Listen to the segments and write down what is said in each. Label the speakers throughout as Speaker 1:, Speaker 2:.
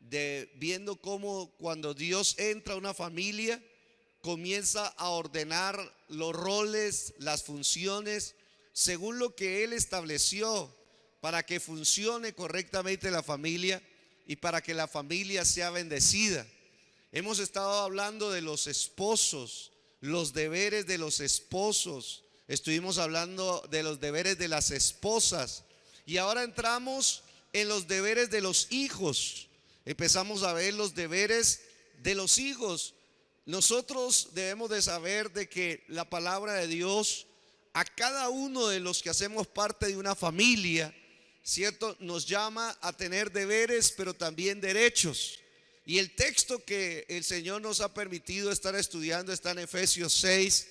Speaker 1: de viendo cómo cuando Dios entra a una familia, comienza a ordenar los roles, las funciones, según lo que Él estableció para que funcione correctamente la familia y para que la familia sea bendecida. Hemos estado hablando de los esposos, los deberes de los esposos. Estuvimos hablando de los deberes de las esposas. Y ahora entramos en los deberes de los hijos. Empezamos a ver los deberes de los hijos. Nosotros debemos de saber de que la palabra de Dios a cada uno de los que hacemos parte de una familia, ¿cierto?, nos llama a tener deberes, pero también derechos. Y el texto que el Señor nos ha permitido estar estudiando está en Efesios 6,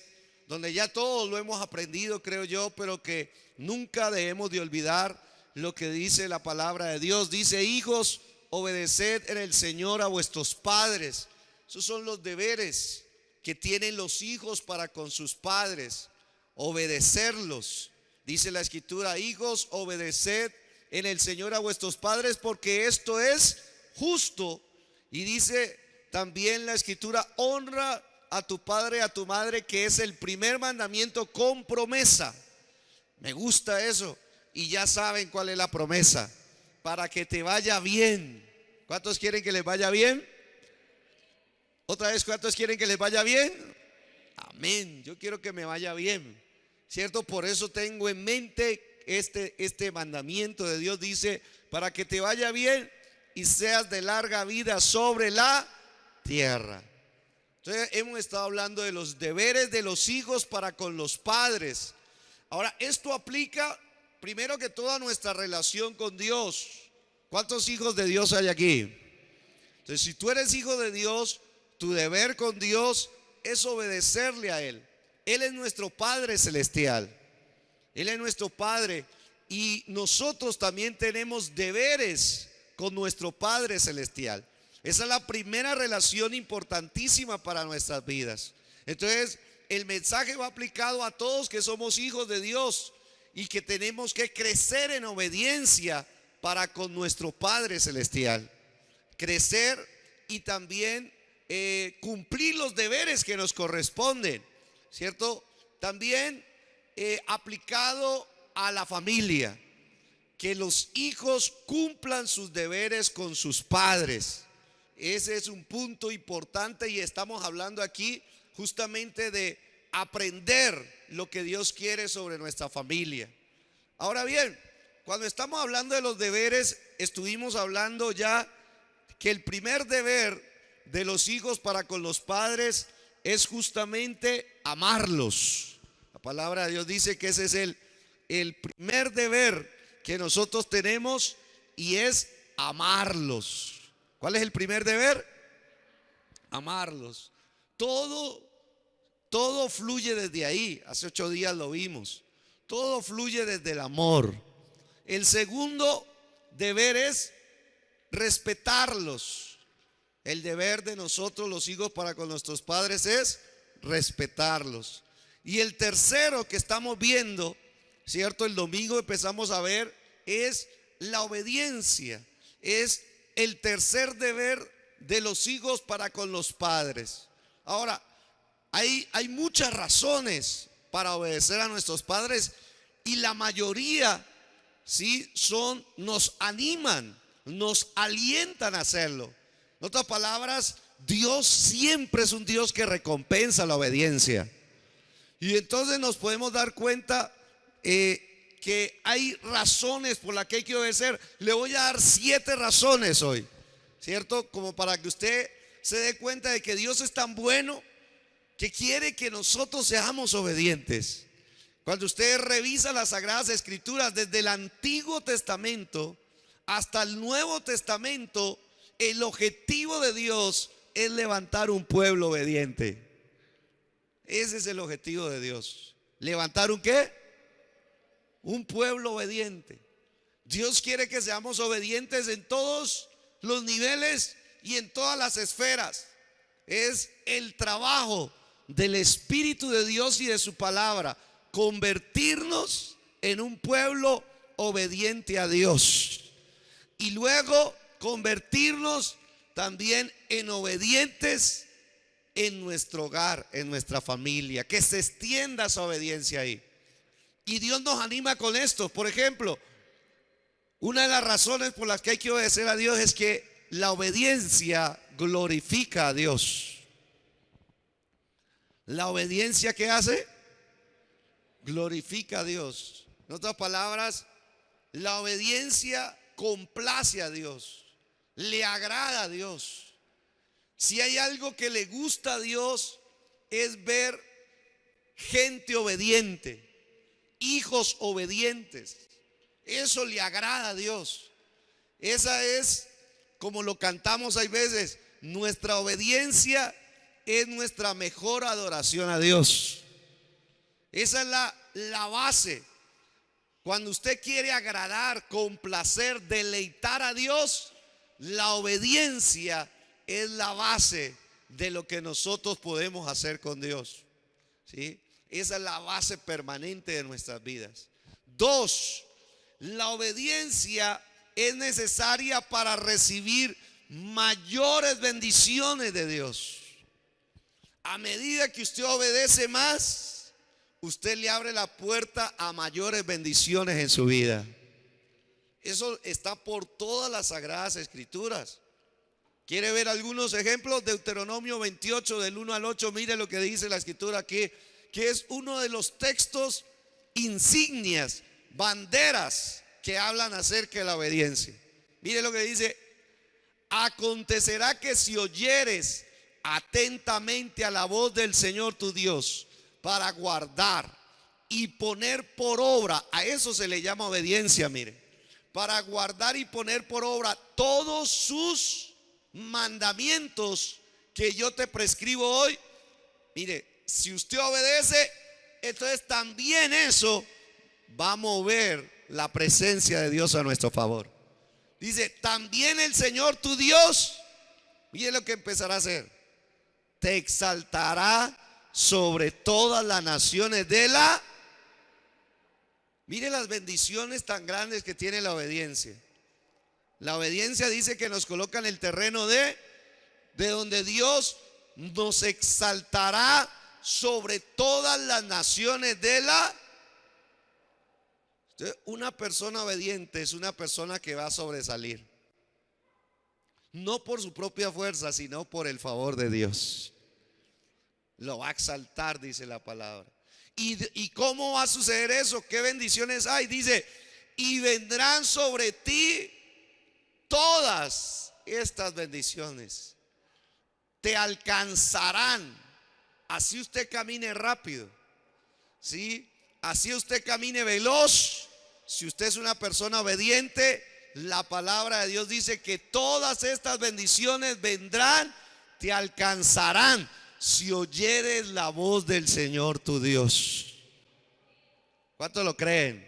Speaker 1: donde ya todos lo hemos aprendido, creo yo, pero que nunca debemos de olvidar lo que dice la palabra de Dios. Dice: hijos, obedeced en el Señor a vuestros padres. Esos son los deberes que tienen los hijos para con sus padres, obedecerlos. Dice la Escritura: hijos, obedeced en el Señor a vuestros padres, porque esto es justo. Y dice también la Escritura: honra a tu padre y a tu madre, que es el primer mandamiento con promesa. Me gusta eso. Y ya saben cuál es la promesa: para que te vaya bien. ¿Cuántos quieren que les vaya bien? Otra vez, ¿cuántos quieren que les vaya bien? Amén. Yo quiero que me vaya bien, ¿cierto? Por eso tengo en mente este mandamiento de Dios. Dice: para que te vaya bien y seas de larga vida sobre la tierra. Entonces hemos estado hablando de los deberes de los hijos para con los padres. Ahora, esto aplica primero que todo a nuestra relación con Dios. ¿Cuántos hijos de Dios hay aquí? Entonces, si tú eres hijo de Dios, tu deber con Dios es obedecerle a Él. Él es nuestro Padre celestial. Él es nuestro Padre. Y nosotros también tenemos deberes con nuestro Padre celestial. Esa es la primera relación importantísima para nuestras vidas. Entonces, el mensaje va aplicado a todos que somos hijos de Dios y que tenemos que crecer en obediencia para con nuestro Padre celestial. Crecer y también cumplir los deberes que nos corresponden, ¿cierto? También aplicado a la familia, que los hijos cumplan sus deberes con sus padres. Ese es un punto importante y estamos hablando aquí justamente de aprender lo que Dios quiere sobre nuestra familia. Ahora bien, cuando estamos hablando de los deberes, estuvimos hablando ya que el primer deber de los hijos para con los padres es justamente amarlos. La palabra de Dios dice que ese es el primer deber que nosotros tenemos, y es amarlos. ¿Cuál es el primer deber? Amarlos. Todo fluye desde ahí. Hace 8 días lo vimos. Todo fluye desde el amor. El segundo deber es respetarlos. El deber de nosotros los hijos para con nuestros padres es respetarlos. Y el tercero que estamos viendo, ¿cierto? El domingo empezamos a ver, es la obediencia. Es el tercer deber de los hijos para con los padres. Ahora, hay muchas razones para obedecer a nuestros padres, y la mayoría, ¿sí?, nos animan, nos alientan a hacerlo. En otras palabras, Dios siempre es un Dios que recompensa la obediencia. Y entonces nos podemos dar cuenta que hay razones por las que hay que obedecer. Le voy a dar 7 razones hoy, ¿cierto? Como para que usted se dé cuenta de que Dios es tan bueno que quiere que nosotros seamos obedientes. Cuando usted revisa las Sagradas Escrituras, desde el Antiguo Testamento hasta el Nuevo Testamento, el objetivo de Dios es levantar un pueblo obediente. Ese es el objetivo de Dios. ¿Levantar un qué? Un pueblo obediente. Dios quiere que seamos obedientes en todos los niveles y en todas las esferas. Es el trabajo del Espíritu de Dios y de su palabra, convertirnos en un pueblo obediente a Dios. Y luego convertirnos también en obedientes en nuestro hogar, en nuestra familia, que se extienda esa obediencia ahí. Y Dios nos anima con esto. Por ejemplo, una de las razones por las que hay que obedecer a Dios es que la obediencia glorifica a Dios. La obediencia que hace, glorifica a Dios. En otras palabras, la obediencia complace a Dios, le agrada a Dios. Si hay algo que le gusta a Dios, es ver gente obediente, hijos obedientes. Eso le agrada a Dios. Esa es, como lo cantamos hay veces, nuestra obediencia es nuestra mejor adoración a Dios. Esa es la base. Cuando usted quiere agradar, complacer, deleitar a Dios, la obediencia es la base de lo que nosotros podemos hacer con Dios. ¿Sí? Esa es la base permanente de nuestras vidas. 2, la obediencia es necesaria para recibir mayores bendiciones de Dios. A medida que usted obedece más, usted le abre la puerta a mayores bendiciones en su vida. Eso está por todas las sagradas escrituras. ¿Quiere ver algunos ejemplos? Deuteronomio 28 del 1 al 8. Mire lo que dice la escritura aquí, que es uno de los textos insignias, banderas que hablan acerca de la obediencia. Mire lo que dice: acontecerá que si oyeres atentamente a la voz del Señor tu Dios para guardar y poner por obra, a eso se le llama obediencia, mire, para guardar y poner por obra todos sus mandamientos que yo te prescribo hoy. Mire, si usted obedece, entonces también eso va a mover la presencia de Dios a nuestro favor. Dice, también el Señor tu Dios, mire lo que empezará a hacer: te exaltará sobre todas las naciones de la... Mire las bendiciones tan grandes que tiene la obediencia. La obediencia dice que nos coloca en el terreno de donde Dios nos exaltará sobre todas las naciones de la... Una persona obediente es una persona que va a sobresalir, no por su propia fuerza, sino por el favor de Dios. Lo va a exaltar, dice la palabra. ¿Y cómo va a suceder eso? ¿Qué bendiciones hay? Dice, y vendrán sobre ti todas estas bendiciones, te alcanzarán. Así usted camine rápido, ¿sí? Así usted camine veloz. Si usted es una persona obediente, la palabra de Dios dice que todas estas bendiciones vendrán, te alcanzarán, si oyeres la voz del Señor tu Dios. ¿Cuántos lo creen?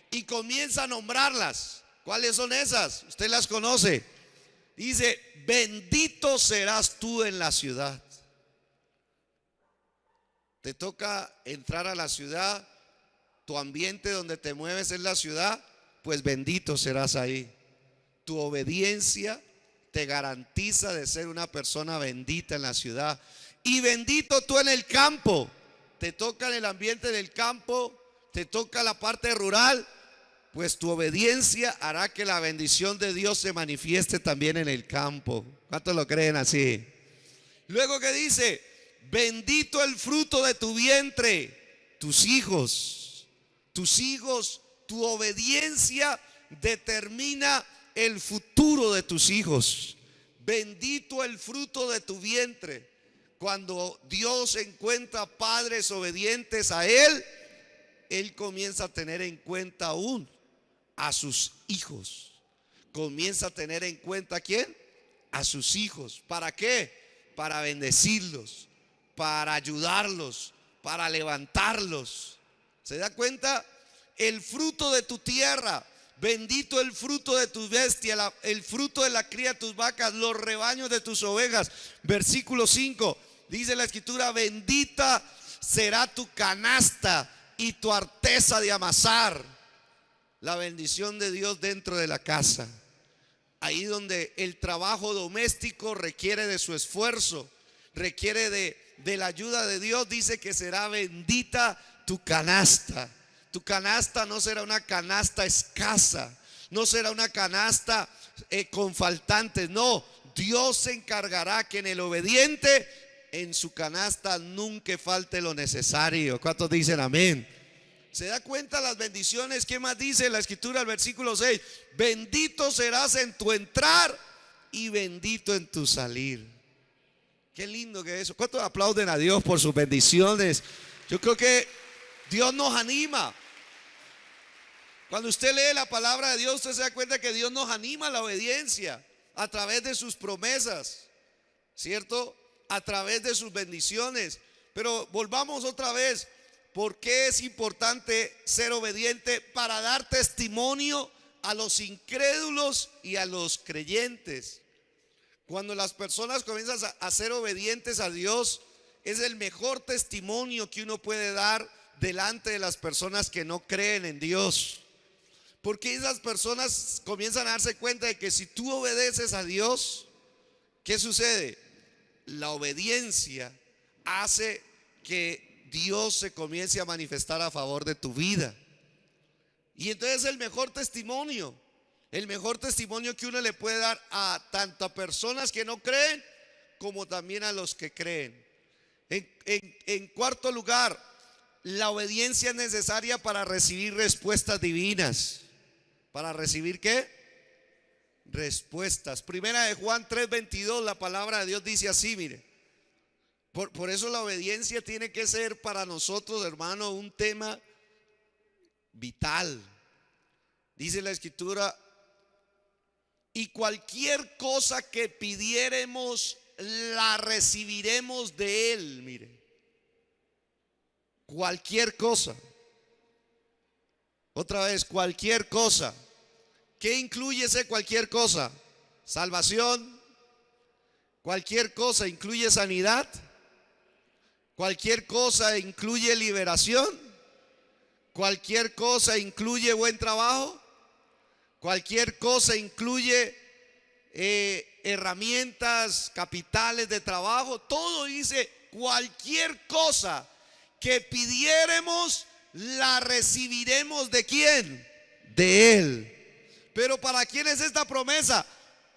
Speaker 1: Y comienza a nombrarlas. ¿Cuáles son esas? Usted las conoce. Dice, bendito serás tú en la ciudad. Te toca entrar a la ciudad, tu ambiente donde te mueves es la ciudad, pues bendito serás ahí. Tu obediencia te garantiza de ser una persona bendita en la ciudad. Y bendito tú en el campo. Te toca en el ambiente del campo, te toca la parte rural, pues tu obediencia hará que la bendición de Dios se manifieste también en el campo. ¿Cuántos lo creen así? Luego que dice, bendito el fruto de tu vientre, tus hijos. Tus hijos, tu obediencia determina el futuro de tus hijos. Bendito el fruto de tu vientre. Cuando Dios encuentra padres obedientes a Él, Él comienza a tener en cuenta aún a sus hijos. Comienza a tener en cuenta ¿a quién? A sus hijos. ¿Para qué? Para bendecirlos, para ayudarlos, para levantarlos. ¿Se da cuenta? El fruto de tu tierra, bendito el fruto de tu bestia, el fruto de la cría de tus vacas, los rebaños de tus ovejas. Versículo 5, dice la escritura, bendita será tu canasta y tu arteza de amasar. La bendición de Dios dentro de la casa. Ahí donde el trabajo doméstico requiere de su esfuerzo, requiere de la ayuda de Dios, dice que será bendita tu canasta. Tu canasta no será una canasta escasa, no será una canasta con faltantes, no. Dios se encargará que en el obediente, en su canasta nunca falte lo necesario. ¿Cuántos dicen amén? ¿Se da cuenta las bendiciones? ¿Qué más dice la escritura, el versículo 6? Bendito serás en tu entrar y bendito en tu salir. Qué lindo que es eso. ¿Cuántos aplauden a Dios por sus bendiciones? Yo creo que Dios nos anima. Cuando usted lee la palabra de Dios, usted se da cuenta que Dios nos anima a la obediencia a través de sus promesas, ¿cierto? A través de sus bendiciones. Pero volvamos otra vez. ¿Por qué es importante ser obediente? Para dar testimonio a los incrédulos y a los creyentes. Cuando las personas comienzan a ser obedientes a Dios, es el mejor testimonio que uno puede dar delante de las personas que no creen en Dios. Porque esas personas comienzan a darse cuenta de que si tú obedeces a Dios, ¿qué sucede? La obediencia hace que Dios se comience a manifestar a favor de tu vida. Y entonces el mejor testimonio que uno le puede dar a tanto a personas que no creen como también a los que creen. En cuarto lugar, la obediencia es necesaria para recibir respuestas divinas. ¿Para recibir qué? Respuestas. Primera de Juan 3:22, la palabra de Dios dice así, mire. Por eso la obediencia tiene que ser para nosotros, hermano, un tema vital. Dice la escritura: y cualquier cosa que pidiéremos, la recibiremos de Él. Mire, cualquier cosa. Otra vez, cualquier cosa. ¿Qué incluye ese cualquier cosa? Salvación. Cualquier cosa incluye sanidad. Cualquier cosa incluye liberación. Cualquier cosa incluye buen trabajo. Cualquier cosa incluye herramientas, capitales de trabajo. Todo dice cualquier cosa que pidiéremos, la recibiremos. ¿De quién? De Él. Pero ¿para quién es esta promesa?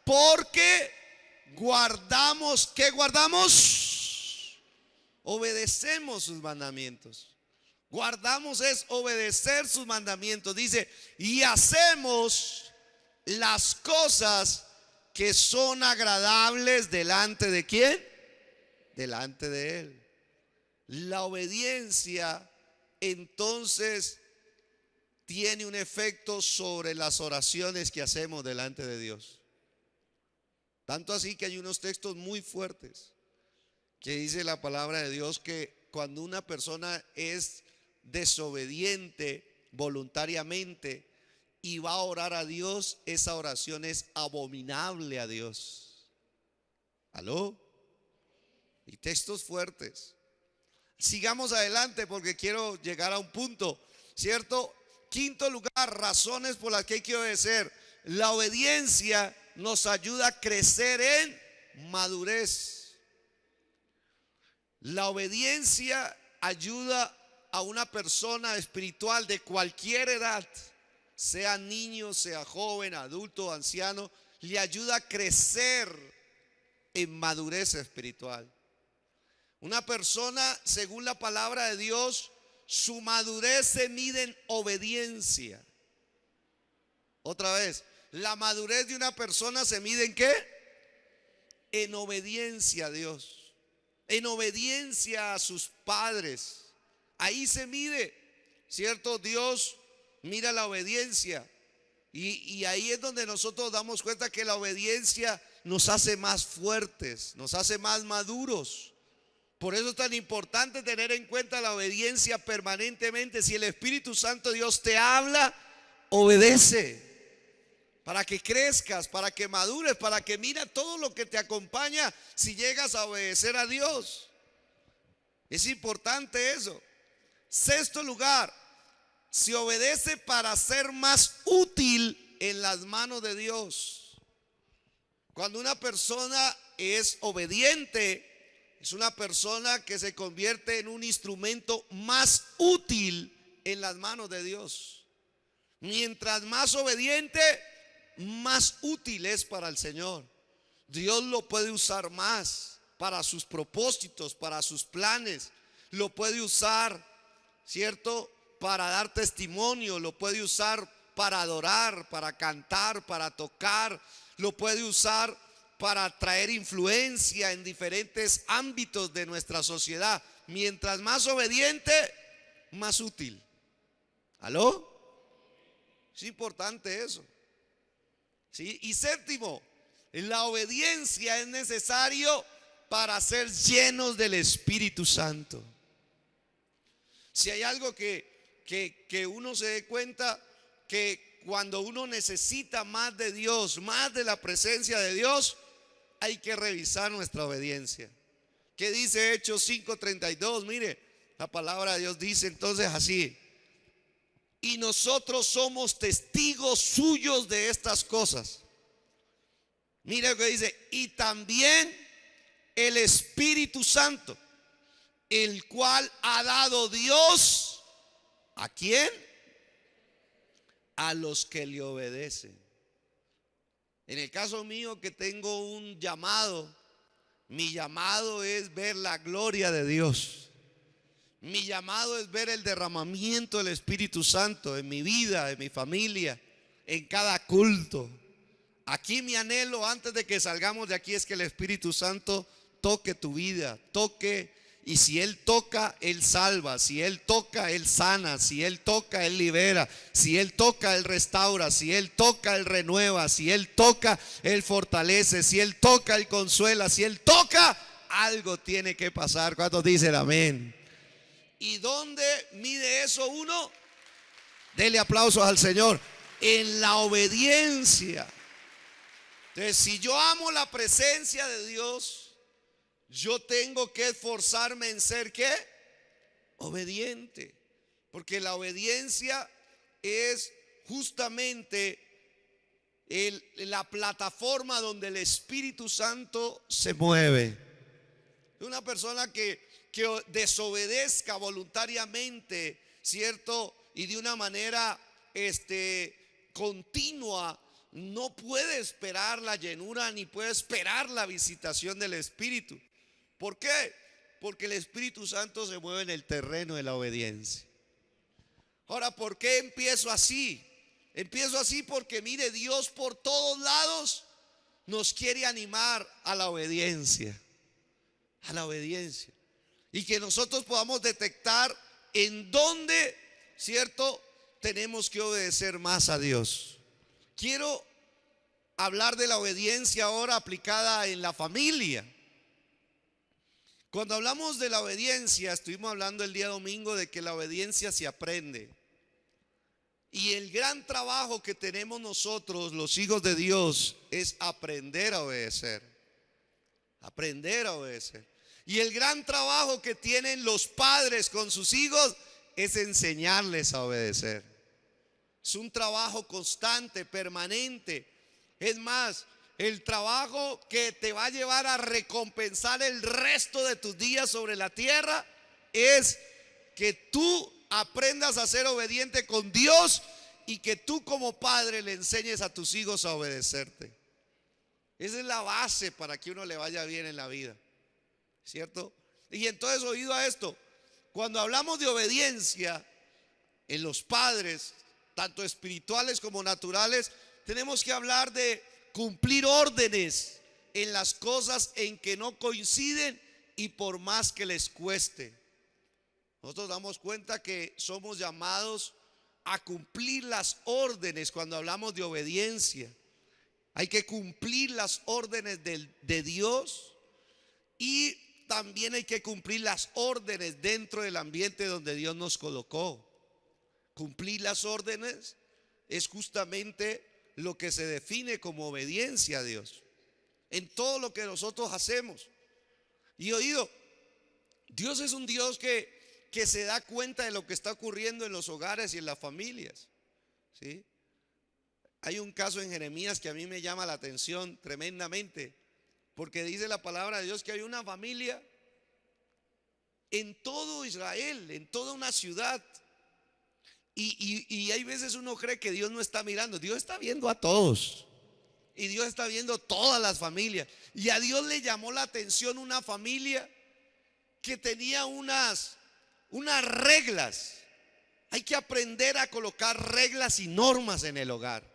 Speaker 1: Porque guardamos. ¿Qué guardamos? Obedecemos sus mandamientos. Guardamos es obedecer sus mandamientos. Dice, y hacemos las cosas que son agradables delante de ¿quién? Delante de Él. La obediencia entonces tiene un efecto sobre las oraciones que hacemos delante de Dios. Tanto así que hay unos textos muy fuertes que dice la palabra de Dios que cuando una persona es desobediente voluntariamente y va a orar a Dios, esa oración es abominable a Dios. ¿Aló? Y textos fuertes. Sigamos adelante porque quiero llegar a un punto, ¿cierto? Quinto lugar, razones por las que hay que obedecer. La obediencia nos ayuda a crecer en madurez. La obediencia ayuda a una persona espiritual de cualquier edad, sea niño, sea joven, adulto, anciano, le ayuda a crecer en madurez espiritual. Una persona, según la palabra de Dios, su madurez se mide en obediencia. Otra vez, la madurez de una persona se mide ¿en qué? En obediencia a Dios, en obediencia a sus padres. Ahí se mide, ¿cierto? Dios mira la obediencia y ahí es donde nosotros damos cuenta que la obediencia nos hace más fuertes, nos hace más maduros. Por eso es tan importante tener en cuenta la obediencia permanentemente. Si el Espíritu Santo de Dios te habla, obedece. Para que crezcas, para que madures, para que mira todo lo que te acompaña si llegas a obedecer a Dios. Es importante eso. Sexto lugar, se obedece para ser más útil en las manos de Dios. Cuando una persona es obediente, es una persona que se convierte en un instrumento más útil en las manos de Dios. Mientras más obediente, más útil es para el Señor. Dios lo puede usar más para sus propósitos, para sus planes. Lo puede usar, ¿cierto?, para dar testimonio. Lo puede usar para adorar, para cantar, para tocar. Lo puede usar para traer influencia en diferentes ámbitos de nuestra sociedad. Mientras más obediente, más útil. ¿Aló? Es importante eso. ¿Sí? Y séptimo, la obediencia es necesario para ser llenos del Espíritu Santo. Si hay algo que uno se dé cuenta, que cuando uno necesita más de Dios, más de la presencia de Dios, hay que revisar nuestra obediencia. ¿Qué dice Hechos 5:32? Mire, la palabra de Dios dice entonces así: y nosotros somos testigos suyos de estas cosas. Mire lo que dice: y también el Espíritu Santo, el cual ha dado Dios, ¿a quién? A los que le obedecen. En el caso mío, que tengo un llamado, mi llamado es ver la gloria de Dios. Mi llamado es ver el derramamiento del Espíritu Santo en mi vida, en mi familia, en cada culto. Aquí mi anhelo antes de que salgamos de aquí es que el Espíritu Santo toque tu vida, toque. Y si Él toca, Él salva. Si Él toca, Él sana. Si Él toca, Él libera. Si Él toca, Él restaura. Si Él toca, Él renueva. Si Él toca, Él fortalece. Si Él toca, Él consuela. Si Él toca, algo tiene que pasar. ¿Cuántos dicen amén? ¿Y dónde mide eso uno? Dele aplausos al Señor. En la obediencia. Entonces, si yo amo la presencia de Dios, yo tengo que esforzarme en ser ¿qué? Obediente. Porque la obediencia es justamente la plataforma donde el Espíritu Santo se mueve. Una persona que desobedezca voluntariamente, ¿cierto?, y de una manera continua, no puede esperar la llenura ni puede esperar la visitación del Espíritu. ¿Por qué? Porque el Espíritu Santo se mueve en el terreno de la obediencia. Ahora, ¿por qué empiezo así? Empiezo así porque mire, Dios por todos lados nos quiere animar a la obediencia. A la obediencia. Y que nosotros podamos detectar en dónde, ¿cierto?, tenemos que obedecer más a Dios. Quiero hablar de la obediencia ahora aplicada en la familia. Cuando hablamos de la obediencia, estuvimos hablando el día domingo de que la obediencia se aprende. Y el gran trabajo que tenemos nosotros, los hijos de Dios, es aprender a obedecer. Aprender a obedecer. Y el gran trabajo que tienen los padres con sus hijos es enseñarles a obedecer. Es un trabajo constante, permanente. Es más, el trabajo que te va a llevar a recompensar el resto de tus días sobre la tierra es que tú aprendas a ser obediente con Dios y que tú como padre le enseñes a tus hijos a obedecerte. Esa es la base para que uno le vaya bien en la vida, ¿cierto? Y entonces, oído a esto, cuando hablamos de obediencia en los padres, tanto espirituales como naturales, tenemos que hablar de cumplir órdenes en las cosas en que no coinciden y por más que les cueste. Nosotros damos cuenta que somos llamados a cumplir las órdenes cuando hablamos de obediencia. Hay que cumplir las órdenes de Dios y también hay que cumplir las órdenes dentro del ambiente donde Dios nos colocó. Cumplir las órdenes es justamente lo que se define como obediencia a Dios en todo lo que nosotros hacemos. Y oído, Dios es un Dios que se da cuenta de lo que está ocurriendo en los hogares y en las familias, ¿sí? Hay un caso en Jeremías que a mí me llama la atención tremendamente, porque dice la palabra de Dios que hay una familia en todo Israel, en toda una ciudad. Y hay veces uno cree que Dios no está mirando. Dios está viendo a todos. Y Dios está viendo todas las familias. Y a Dios le llamó la atención una familia que tenía unas reglas. Hay que aprender a colocar reglas y normas en el hogar.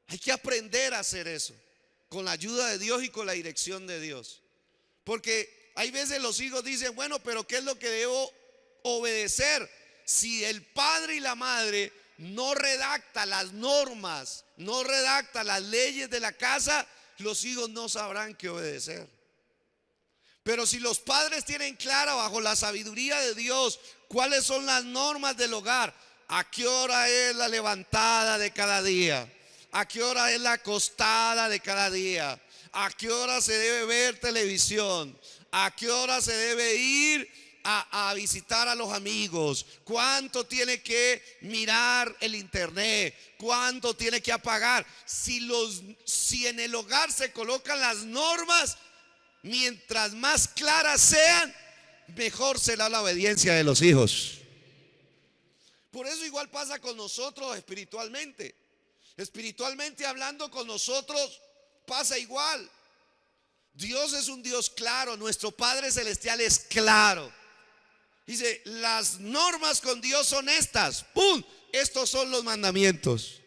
Speaker 1: Hay que aprender a hacer eso con la ayuda de Dios y con la dirección de Dios. Porque hay veces los hijos dicen, bueno, pero ¿qué es lo que debo obedecer? Si el padre y la madre no redacta las normas, no redacta las leyes de la casa, los hijos no sabrán qué obedecer. Pero si los padres tienen clara bajo la sabiduría de Dios cuáles son las normas del hogar, a qué hora es la levantada de cada día, a qué hora es la acostada de cada día, a qué hora se debe ver televisión, a qué hora se debe ir a visitar a los amigos, cuánto tiene que mirar el internet, cuánto tiene que apagar. Si en el hogar se colocan las normas, mientras más claras sean, mejor será la obediencia de los hijos. Por eso igual pasa con nosotros espiritualmente. Espiritualmente hablando, con nosotros pasa igual. Dios es un Dios claro, nuestro Padre Celestial es claro. Dice, las normas con Dios son estas. ¡Pum! Estos son los mandamientos.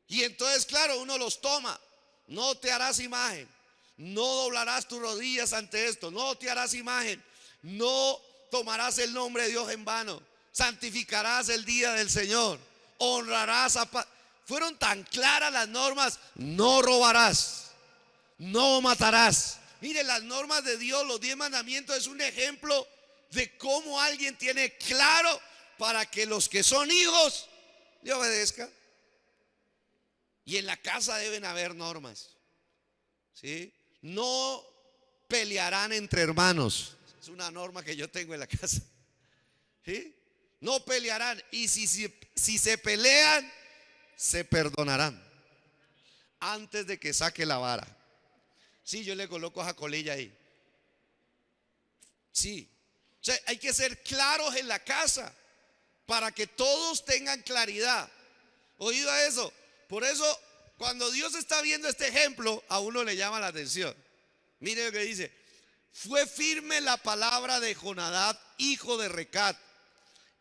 Speaker 1: Y entonces, claro, uno los toma. No te harás imagen. No doblarás tus rodillas ante esto. No te harás imagen. No tomarás el nombre de Dios en vano. Santificarás el día del Señor. Honrarás a... Fueron tan claras las normas. No robarás. No matarás. Mire, las normas de Dios, los 10 mandamientos, es un ejemplo de cómo alguien tiene claro para que los que son hijos le obedezcan. Y en la casa deben haber normas, ¿sí? No pelearán entre hermanos. Es una norma que yo tengo en la casa, ¿sí? No pelearán. Y si se pelean, se perdonarán antes de que saque la vara. Sí, yo le coloco esa colilla ahí. Sí. O sea, hay que ser claros en la casa para que todos tengan claridad. ¿Oído a eso? Por eso, cuando Dios está viendo este ejemplo, a uno le llama la atención. Mire lo que dice: fue firme la palabra de Jonadab, hijo de Recat,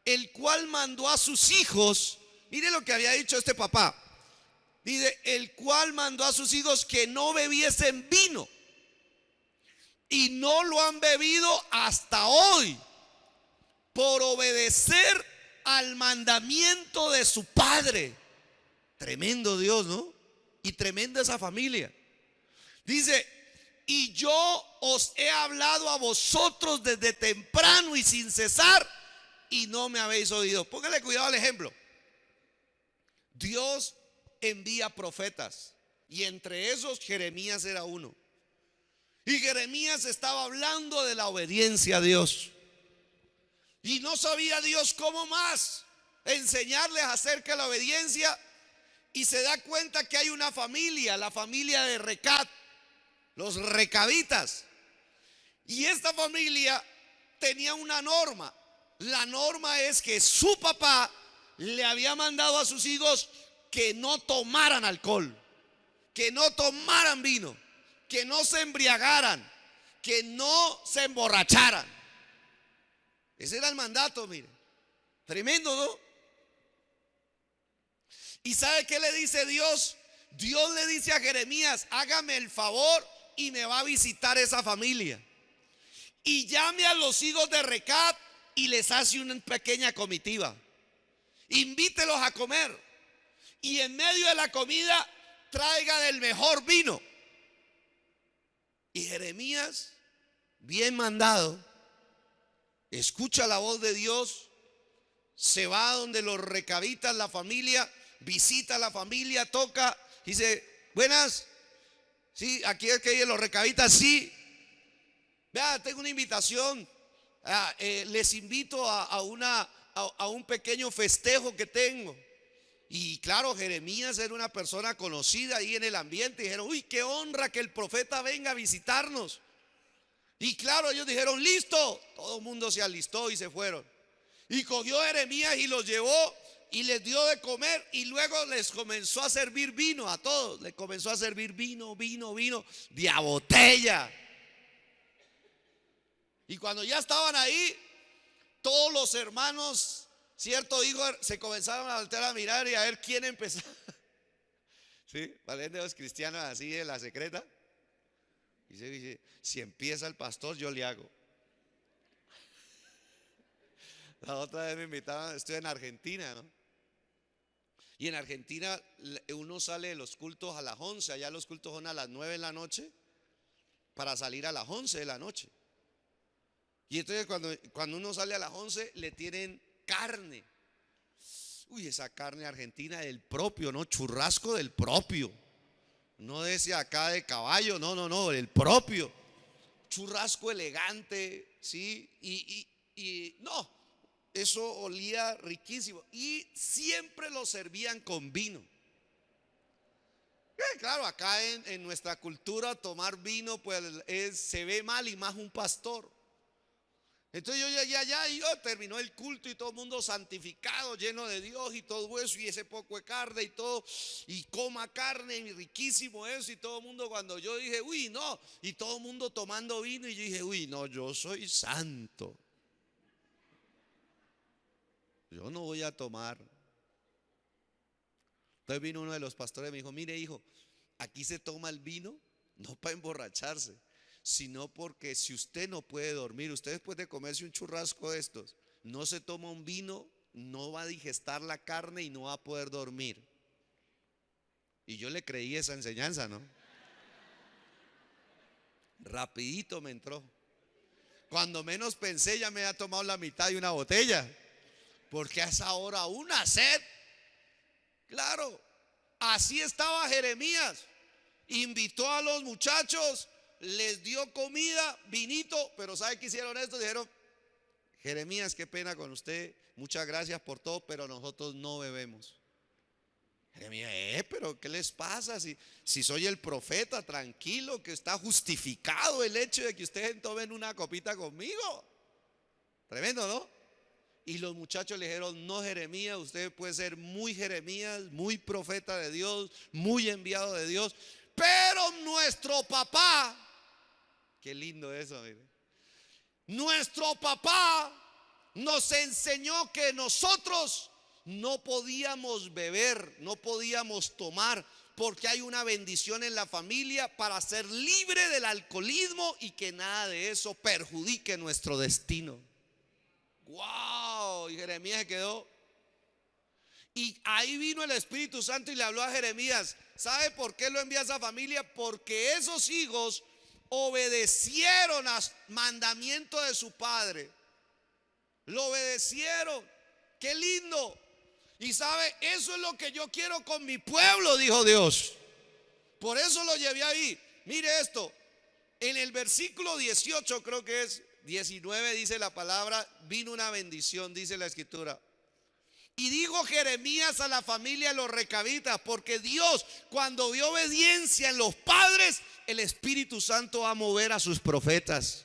Speaker 1: el cual mandó a sus hijos. Mire lo que había dicho este papá. Dice, el cual mandó a sus hijos que no bebiesen vino. Y no lo han bebido hasta hoy, por obedecer al mandamiento de su padre. Tremendo Dios, ¿no? Y tremenda esa familia. Dice, y yo os he hablado a vosotros desde temprano y sin cesar, y no me habéis oído. Póngale cuidado al ejemplo. Dios envía profetas, y entre esos Jeremías era uno. Y Jeremías estaba hablando de la obediencia a Dios. Y no sabía Dios cómo más enseñarles acerca de la obediencia. Y se da cuenta que hay una familia, la familia de Recat, los recabitas. Y esta familia tenía una norma. La norma es que su papá le había mandado a sus hijos que no tomaran alcohol, que no tomaran vino, que no se embriagaran, que no se emborracharan. Ese era el mandato, mire. Tremendo, ¿no? ¿Y sabe qué le dice Dios? Dios le dice a Jeremías, hágame el favor y me va a visitar esa familia. Y llame a los hijos de Recat y les hace una pequeña comitiva. Invítelos a comer. Y en medio de la comida traiga del mejor vino. Y Jeremías, bien mandado, escucha la voz de Dios, se va donde los recabitas, la familia, visita a la familia, toca, dice, buenas, sí, aquí es que los recabitas, sí, vea, tengo una invitación, les invito a un pequeño festejo que tengo. Y claro, Jeremías era una persona conocida ahí en el ambiente. Dijeron, uy, qué honra que el profeta venga a visitarnos. Y claro, ellos dijeron, listo. Todo el mundo se alistó y se fueron. Y cogió Jeremías y los llevó y les dio de comer. Y luego les comenzó a servir vino a todos. Les comenzó a servir vino de a botella. Y cuando ya estaban ahí, todos los hermanos, cierto, dijo, se comenzaron a voltear a mirar y a ver quién empezó. ¿Sí? Valiendo los cristianos así de la secreta. Y se dice, si empieza el pastor, yo le hago. La otra vez me invitaban, estoy en Argentina, ¿no? Y en Argentina uno sale de los cultos a las 11, allá los cultos son a las 9 de la noche, para salir a las 11 de la noche. Y entonces cuando uno sale a las 11 le tienen carne. Uy, esa carne argentina del propio, ¿no? Churrasco del propio. No de ese acá de caballo, no, del propio. Churrasco elegante, ¿sí? Y no, eso olía riquísimo. Y siempre lo servían con vino. Claro, acá en nuestra cultura tomar vino pues se ve mal, y más un pastor. Entonces yo ya terminó el culto y todo el mundo santificado, lleno de Dios y todo eso, y ese poco de carne y todo, y coma carne y riquísimo eso, y todo el mundo, cuando yo dije, uy, no, y todo el mundo tomando vino, y yo dije, uy, no, yo soy santo, yo no voy a tomar. Entonces vino uno de los pastores y me dijo, mire hijo, aquí se toma el vino no para emborracharse, sino porque si usted no puede dormir, usted después de comerse un churrasco de estos, no se toma un vino, no va a digestar la carne y no va a poder dormir. Y yo le creí esa enseñanza, ¿no? Rapidito me entró. Cuando menos pensé ya me había tomado la mitad de una botella, porque a esa hora una sed. Claro, así estaba Jeremías. Invitó a los muchachos, les dio comida, vinito, pero ¿sabe qué hicieron estos? Dijeron, Jeremías, qué pena con usted, muchas gracias por todo, pero nosotros no bebemos. Jeremías, pero ¿qué les pasa? Si soy el profeta, tranquilo, que está justificado el hecho de que ustedes tomen una copita conmigo. Tremendo, ¿no? Y los muchachos le dijeron, no Jeremías, usted puede ser muy Jeremías, muy profeta de Dios, muy enviado de Dios, pero nuestro papá, qué lindo eso, mire. Nuestro papá nos enseñó que nosotros no podíamos beber, no podíamos tomar, porque hay una bendición en la familia para ser libre del alcoholismo y que nada de eso perjudique nuestro destino. ¡Wow! Y Jeremías se quedó. Y ahí vino el Espíritu Santo y le habló a Jeremías. ¿Sabe por qué lo envía a esa familia? Porque esos hijos obedecieron al mandamiento de su padre. Lo obedecieron. ¡Qué lindo! Y sabe, eso es lo que yo quiero con mi pueblo, dijo Dios. Por eso lo llevé ahí. Mire esto. En el versículo 18, creo que es 19, dice la palabra, vino una bendición, dice la escritura. Y dijo Jeremías a la familia de los recabitas, porque Dios, cuando vio obediencia en los padres, el Espíritu Santo va a mover a sus profetas.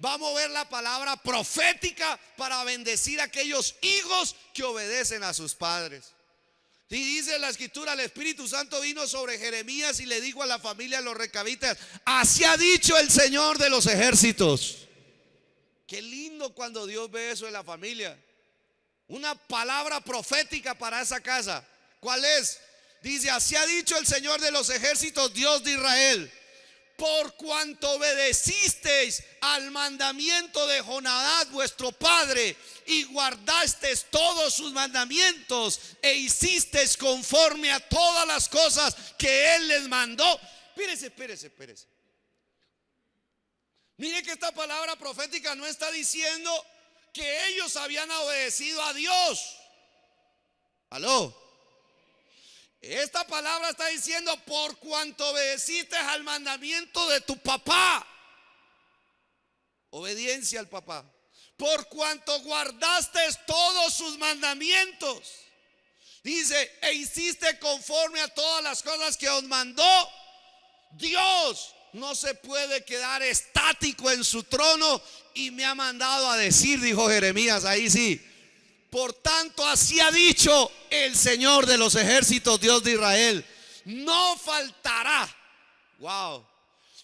Speaker 1: Va a mover la palabra profética para bendecir a aquellos hijos que obedecen a sus padres. Y dice la escritura, el Espíritu Santo vino sobre Jeremías y le dijo a la familia de los recabitas, así ha dicho el Señor de los ejércitos. Qué lindo cuando Dios ve eso en la familia. Una palabra profética para esa casa. ¿Cuál es? Dice, así ha dicho el Señor de los ejércitos, Dios de Israel. Por cuanto obedecisteis al mandamiento de Jonadab vuestro padre y guardasteis todos sus mandamientos e hicisteis conforme a todas las cosas que él les mandó. Espérese. Mire que esta palabra profética no está diciendo que ellos habían obedecido a Dios. ¿Aló? Esta palabra está diciendo por cuanto obedeciste al mandamiento de tu papá. Obediencia al papá. Por cuanto guardaste todos sus mandamientos. Dice, e hiciste conforme a todas las cosas que os mandó Dios. No se puede quedar estático en su trono y me ha mandado a decir, dijo Jeremías, ahí sí. Por tanto, así ha dicho el Señor de los ejércitos, Dios de Israel, no faltará, wow,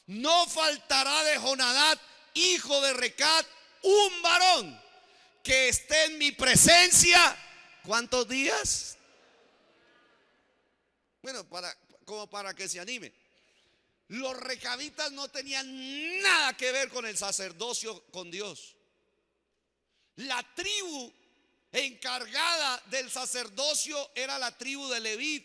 Speaker 1: no faltará de Jonadab, hijo de Recat, un varón que esté en mi presencia. ¿Cuántos días? Bueno, como para que se anime. Los recabitas no tenían nada que ver con el sacerdocio con Dios. La tribu encargada del sacerdocio era la tribu de Leví.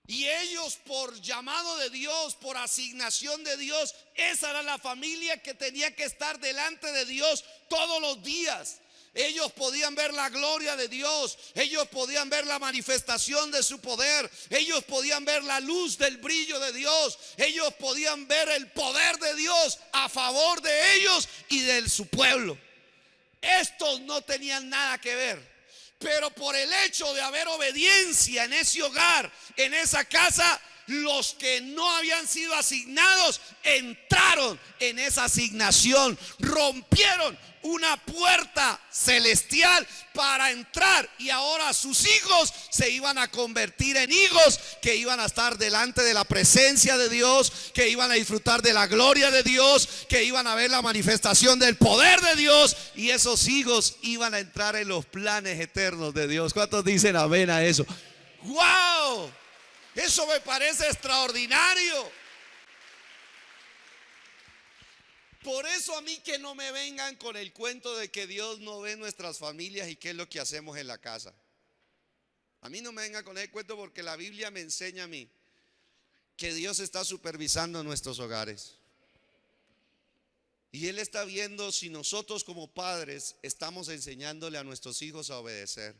Speaker 1: Y ellos, por llamado de Dios, por asignación de Dios, esa era la familia que tenía que estar delante de Dios todos los días. Ellos podían ver la gloria de Dios, ellos podían ver la manifestación de su poder, ellos podían ver la luz del brillo de Dios, ellos podían ver el poder de Dios a favor de ellos y de su pueblo. Estos no tenían nada que ver, pero por el hecho de haber obediencia en ese hogar, en esa casa, los que no habían sido asignados entraron en esa asignación, rompieron una puerta celestial para entrar, y ahora sus hijos se iban a convertir en hijos que iban a estar delante de la presencia de Dios, que iban a disfrutar de la gloria de Dios, que iban a ver la manifestación del poder de Dios, y esos hijos iban a entrar en los planes eternos de Dios. ¿Cuántos dicen amén a eso? ¡Wow! Eso me parece extraordinario. Por eso a mí que no me vengan con el cuento de que Dios no ve nuestras familias y qué es lo que hacemos en la casa. A mí no me vengan con el cuento, porque la Biblia me enseña a mí que Dios está supervisando nuestros hogares. Y Él está viendo si nosotros como padres estamos enseñándole a nuestros hijos a obedecer.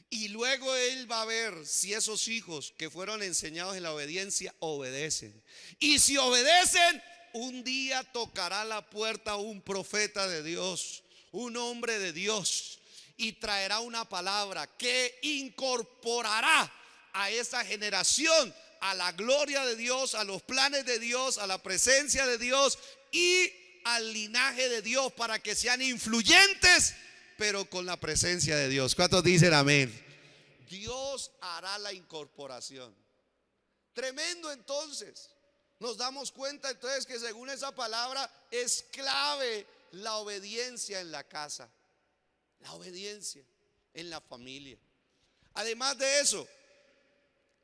Speaker 1: Y luego Él va a ver si esos hijos que fueron enseñados en la obediencia obedecen. Y si obedecen, un día tocará la puerta un profeta de Dios, un hombre de Dios, y traerá una palabra que incorporará a esa generación a la gloria de Dios, a los planes de Dios, a la presencia de Dios y al linaje de Dios, para que sean influyentes, pero con la presencia de Dios. ¿Cuántos dicen amén? Dios hará la incorporación. Tremendo. Entonces nos damos cuenta entonces que según esa palabra es clave la obediencia en la casa, la obediencia en la familia. Además de eso,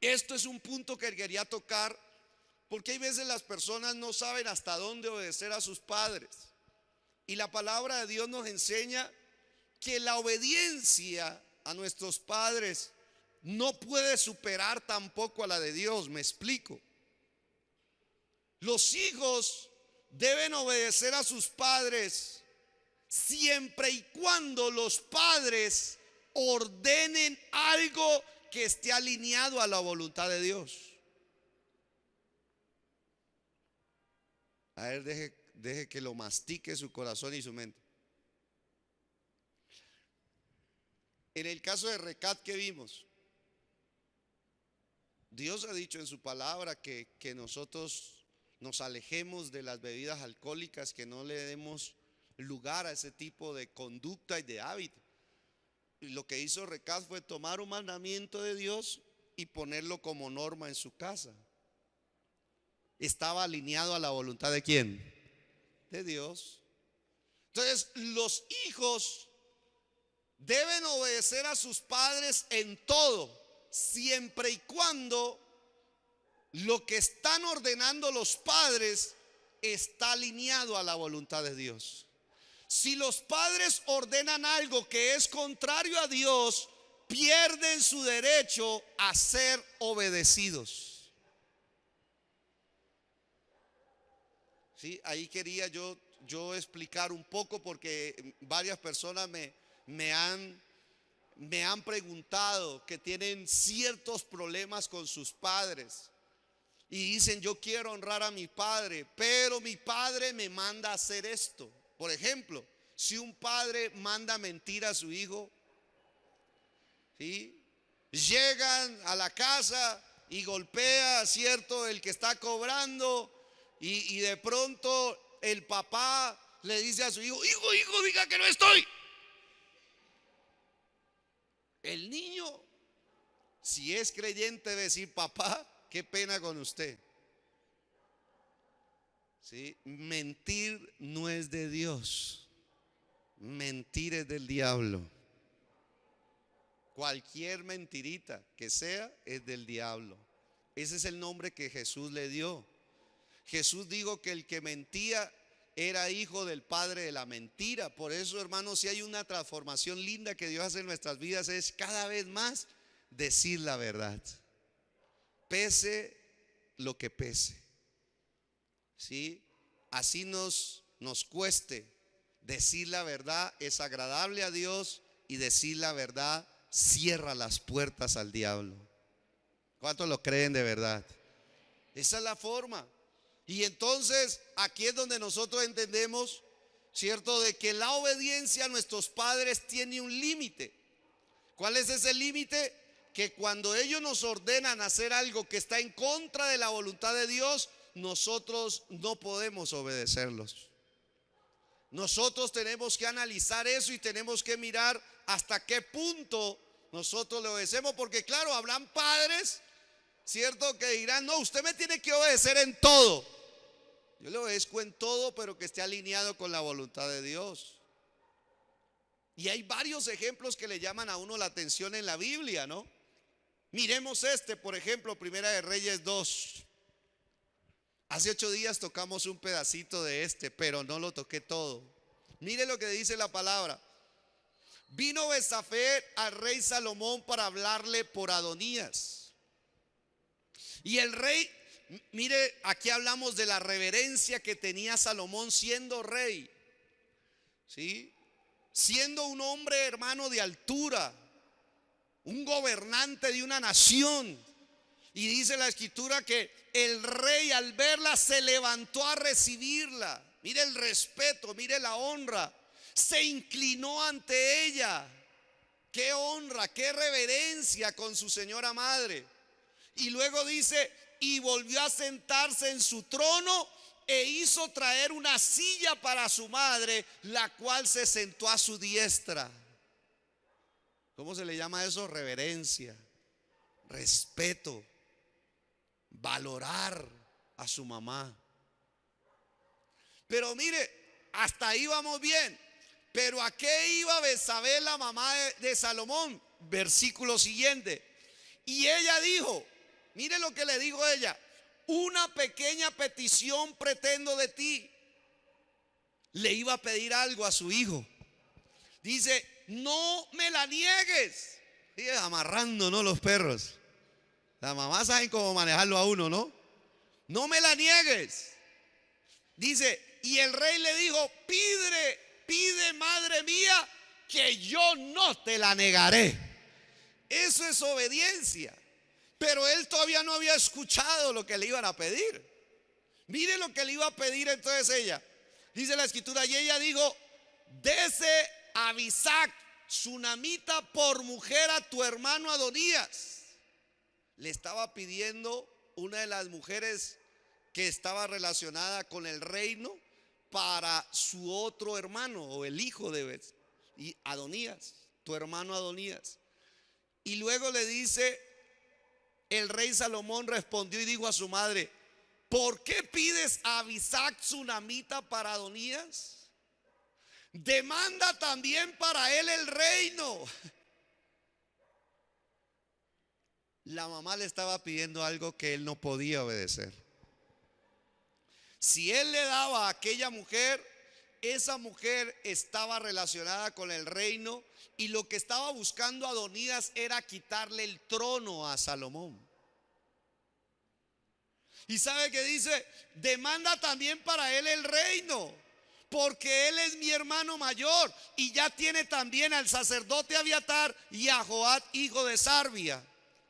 Speaker 1: esto es un punto que quería tocar, porque hay veces las personas no saben hasta dónde obedecer a sus padres. Y la palabra de Dios nos enseña que la obediencia a nuestros padres no puede superar tampoco a la de Dios. Me explico. Los hijos deben obedecer a sus padres siempre y cuando los padres ordenen algo que esté alineado a la voluntad de Dios. A ver, deje que lo mastique su corazón y su mente. En el caso de Recat que vimos, Dios ha dicho en su palabra que nosotros nos alejemos de las bebidas alcohólicas, que no le demos lugar a ese tipo de conducta y de hábito. Y lo que hizo Recat fue tomar un mandamiento de Dios y ponerlo como norma en su casa. Estaba alineado a la voluntad ¿de quién? De Dios. Entonces los hijos deben obedecer a sus padres en todo, siempre y cuando lo que están ordenando los padres está alineado a la voluntad de Dios. Si los padres ordenan algo que es contrario a Dios, pierden su derecho a ser obedecidos. ¿Sí? Ahí quería yo explicar un poco, porque varias personas me han preguntado que tienen ciertos problemas con sus padres y dicen: yo quiero honrar a mi padre, pero mi padre me manda a hacer esto. Por ejemplo, si un padre manda mentir a su hijo, ¿sí? llegan a la casa y golpea, ¿cierto?, el que está cobrando, y de pronto el papá le dice a su hijo: hijo, diga que no estoy. El niño, si es creyente, debe decir: papá, qué pena con usted. ¿Sí? Mentir no es de Dios, mentir es del diablo. Cualquier mentirita que sea es del diablo. Ese es el nombre que Jesús le dio. Jesús dijo que el que mentía era hijo del padre de la mentira. Por eso, hermanos, si hay una transformación linda que Dios hace en nuestras vidas, es cada vez más decir la verdad, pese lo que pese. ¿Sí? Así nos cueste, decir la verdad es agradable a Dios, y decir la verdad cierra las puertas al diablo. ¿Cuántos lo creen de verdad? Esa es la forma. Y entonces aquí es donde nosotros entendemos, ¿cierto?, de que la obediencia a nuestros padres tiene un límite. ¿Cuál es ese límite? Que cuando ellos nos ordenan hacer algo que está en contra de la voluntad de Dios, nosotros no podemos obedecerlos. Nosotros tenemos que analizar eso y tenemos que mirar hasta qué punto nosotros le obedecemos, porque claro, habrán padres, ¿cierto?, que dirán: no, usted me tiene que obedecer en todo. Yo le obedezco en todo, pero que esté alineado con la voluntad de Dios. Y hay varios ejemplos que le llaman a uno la atención en la Biblia, ¿no? Miremos por ejemplo, Primera de Reyes 2. Hace 8 días tocamos un pedacito de pero no lo toqué todo. Mire lo que dice la palabra. Vino Besafé al rey Salomón para hablarle por Adonías. Y el rey, mire, aquí hablamos de la reverencia que tenía Salomón siendo rey, ¿sí? Siendo un hombre, hermano, de altura, un gobernante de una nación. Y dice la escritura que el rey, al verla, se levantó a recibirla. Mire el respeto, mire la honra. Se inclinó ante ella. Qué honra, qué reverencia con su señora madre. Y luego dice: y volvió a sentarse en su trono, e hizo traer una silla para su madre, la cual se sentó a su diestra. ¿Cómo se le llama eso? Reverencia, respeto, valorar a su mamá. Pero mire, hasta ahí vamos bien. Pero ¿a qué iba Betsabé, la mamá de Salomón? Versículo siguiente. Y ella dijo, mire lo que le dijo ella: una pequeña petición pretendo de ti. Le iba a pedir algo a su hijo. Dice: no me la niegues. Sigue amarrando, ¿no?, los perros. Las mamás saben cómo manejarlo a uno, ¿no? No me la niegues. Dice: y el rey le dijo: pide, madre mía, que yo no te la negaré. Eso es obediencia. Pero él todavía no había escuchado lo que le iban a pedir. Mire lo que le iba a pedir entonces ella. Dice la escritura: y ella dijo: dese a Abisag, sunamita, por mujer a tu hermano Adonías. Le estaba pidiendo una de las mujeres que estaba relacionada con el reino para su otro hermano, o el hijo de Adonías, tu hermano Adonías. Y luego le dice, el rey Salomón respondió y dijo a su madre: ¿por qué pides a Abisag sunamita para Adonías? Demanda también para él el reino. La mamá le estaba pidiendo algo que él no podía obedecer. Si él le daba a aquella mujer, esa mujer estaba relacionada con el reino, y lo que estaba buscando Adonías era quitarle el trono a Salomón. Y sabe que dice: demanda también para él el reino, porque él es mi hermano mayor, y ya tiene también al sacerdote Abiatar y a Joab, hijo de Sarbia.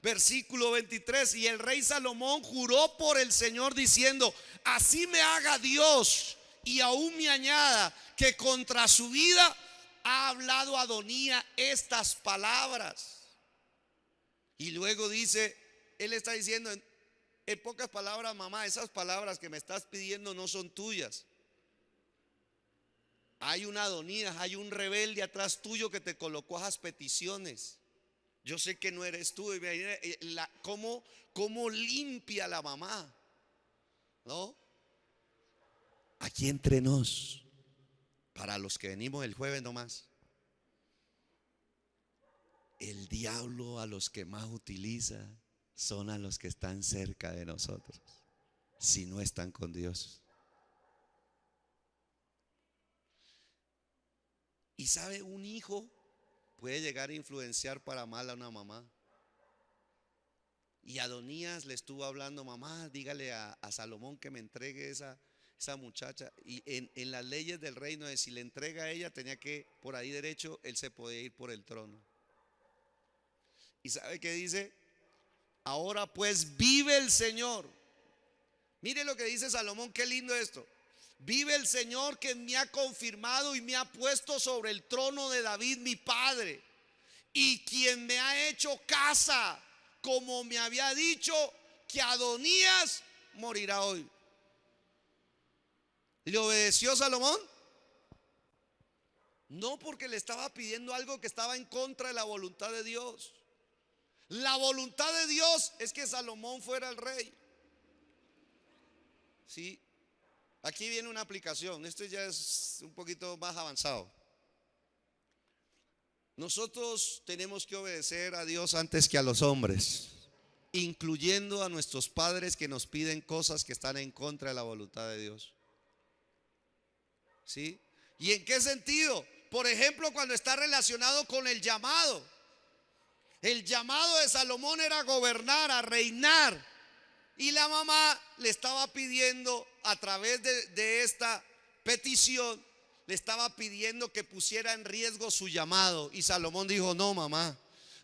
Speaker 1: Versículo 23. Y el rey Salomón juró por el Señor diciendo: así me haga Dios y aún me añada, que contra su vida ha hablado Adonía estas palabras. Y luego dice, él está diciendo en pocas palabras: mamá, esas palabras que me estás pidiendo no son tuyas. Hay una Adonías, hay un rebelde atrás tuyo que te colocó esas peticiones. Yo sé que no eres tú. Y cómo limpia la mamá, ¿no? Aquí entre nos, para los que venimos el jueves nomás, el diablo a los que más utiliza son a los que están cerca de nosotros, si no están con Dios. Y sabe, un hijo puede llegar a influenciar para mal a una mamá. Y Adonías le estuvo hablando: mamá, dígale a Salomón que me entregue esa muchacha. Y en las leyes del reino, de si le entrega a ella, tenía que, por ahí derecho, él se podía ir por el trono. ¿Y sabe qué dice? Ahora pues vive el Señor. Mire lo que dice Salomón, qué lindo esto. Vive el Señor, que me ha confirmado y me ha puesto sobre el trono de David mi padre, y quien me ha hecho casa, como me había dicho, que Adonías morirá hoy. ¿Le obedeció Salomón? No, porque le estaba pidiendo algo que estaba en contra de la voluntad de Dios. La voluntad de Dios es que Salomón fuera el rey. Sí. Aquí viene una aplicación. Esto ya es un poquito más avanzado. Nosotros tenemos que obedecer a Dios antes que a los hombres, incluyendo a nuestros padres que nos piden cosas que están en contra de la voluntad de Dios. ¿Sí? ¿Y en qué sentido? Por ejemplo, cuando está relacionado con el llamado. El llamado de Salomón era gobernar, a reinar. Y la mamá le estaba pidiendo, a través de esta petición, le estaba pidiendo que pusiera en riesgo su llamado. Y Salomón dijo: no, mamá,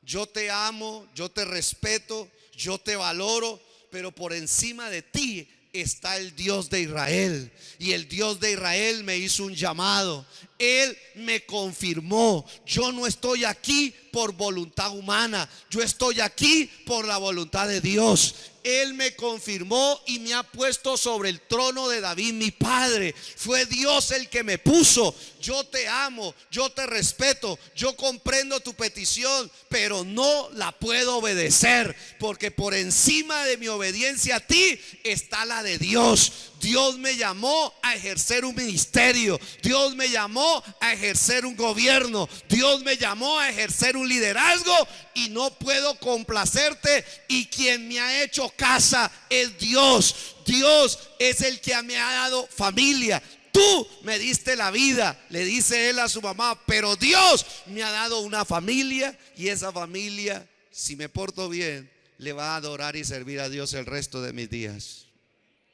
Speaker 1: yo te amo, yo te respeto, yo te valoro, pero por encima de ti está el Dios de Israel. Y el Dios de Israel me hizo un llamado. Él me confirmó. Yo no estoy aquí por voluntad humana, yo estoy aquí por la voluntad de Dios. Él me confirmó y me ha puesto sobre el trono de David mi padre. Fue Dios el que me puso. Yo te amo, yo te respeto, yo comprendo tu petición, pero no la puedo obedecer, porque por encima de mi obediencia a ti está la de Dios. Dios me llamó a ejercer un ministerio. Dios me llamó a ejercer un gobierno. Dios me llamó a ejercer un liderazgo, y no puedo complacerte. Y quien me ha hecho casa es Dios. Dios es el que me ha dado familia. Tú me diste la vida, le dice él a su mamá, pero Dios me ha dado una familia, y esa familia, si me porto bien, le va a adorar y servir a Dios el resto de mis días.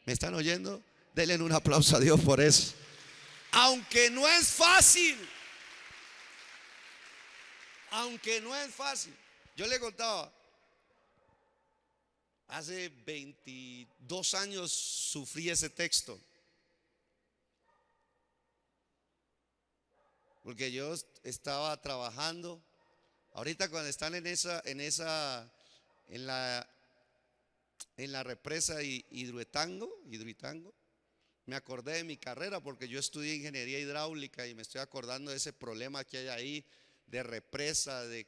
Speaker 1: ¿Me están oyendo? Denle un aplauso a Dios por eso. Aunque no es fácil. Aunque no es fácil. Yo le contaba, hace 22 años sufrí ese texto. Porque yo estaba trabajando. Ahorita cuando están en la represa Hidroitango, me acordé de mi carrera, porque yo estudié ingeniería hidráulica y me estoy acordando de ese problema que hay ahí de represa, de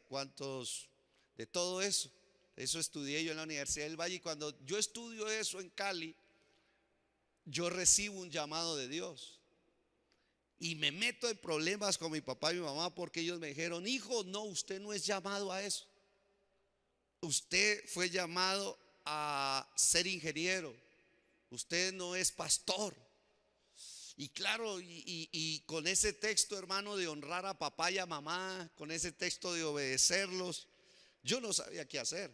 Speaker 1: todo eso. Eso estudié yo en la Universidad del Valle, y cuando yo estudio eso en Cali, yo recibo un llamado de Dios. Y me meto en problemas con mi papá y mi mamá, porque ellos me dijeron: hijo, no, usted no es llamado a eso. Usted fue llamado a ser ingeniero. Usted no es pastor. Y claro, y con ese texto, hermano, de honrar a papá y a mamá, con ese texto de obedecerlos, yo no sabía qué hacer.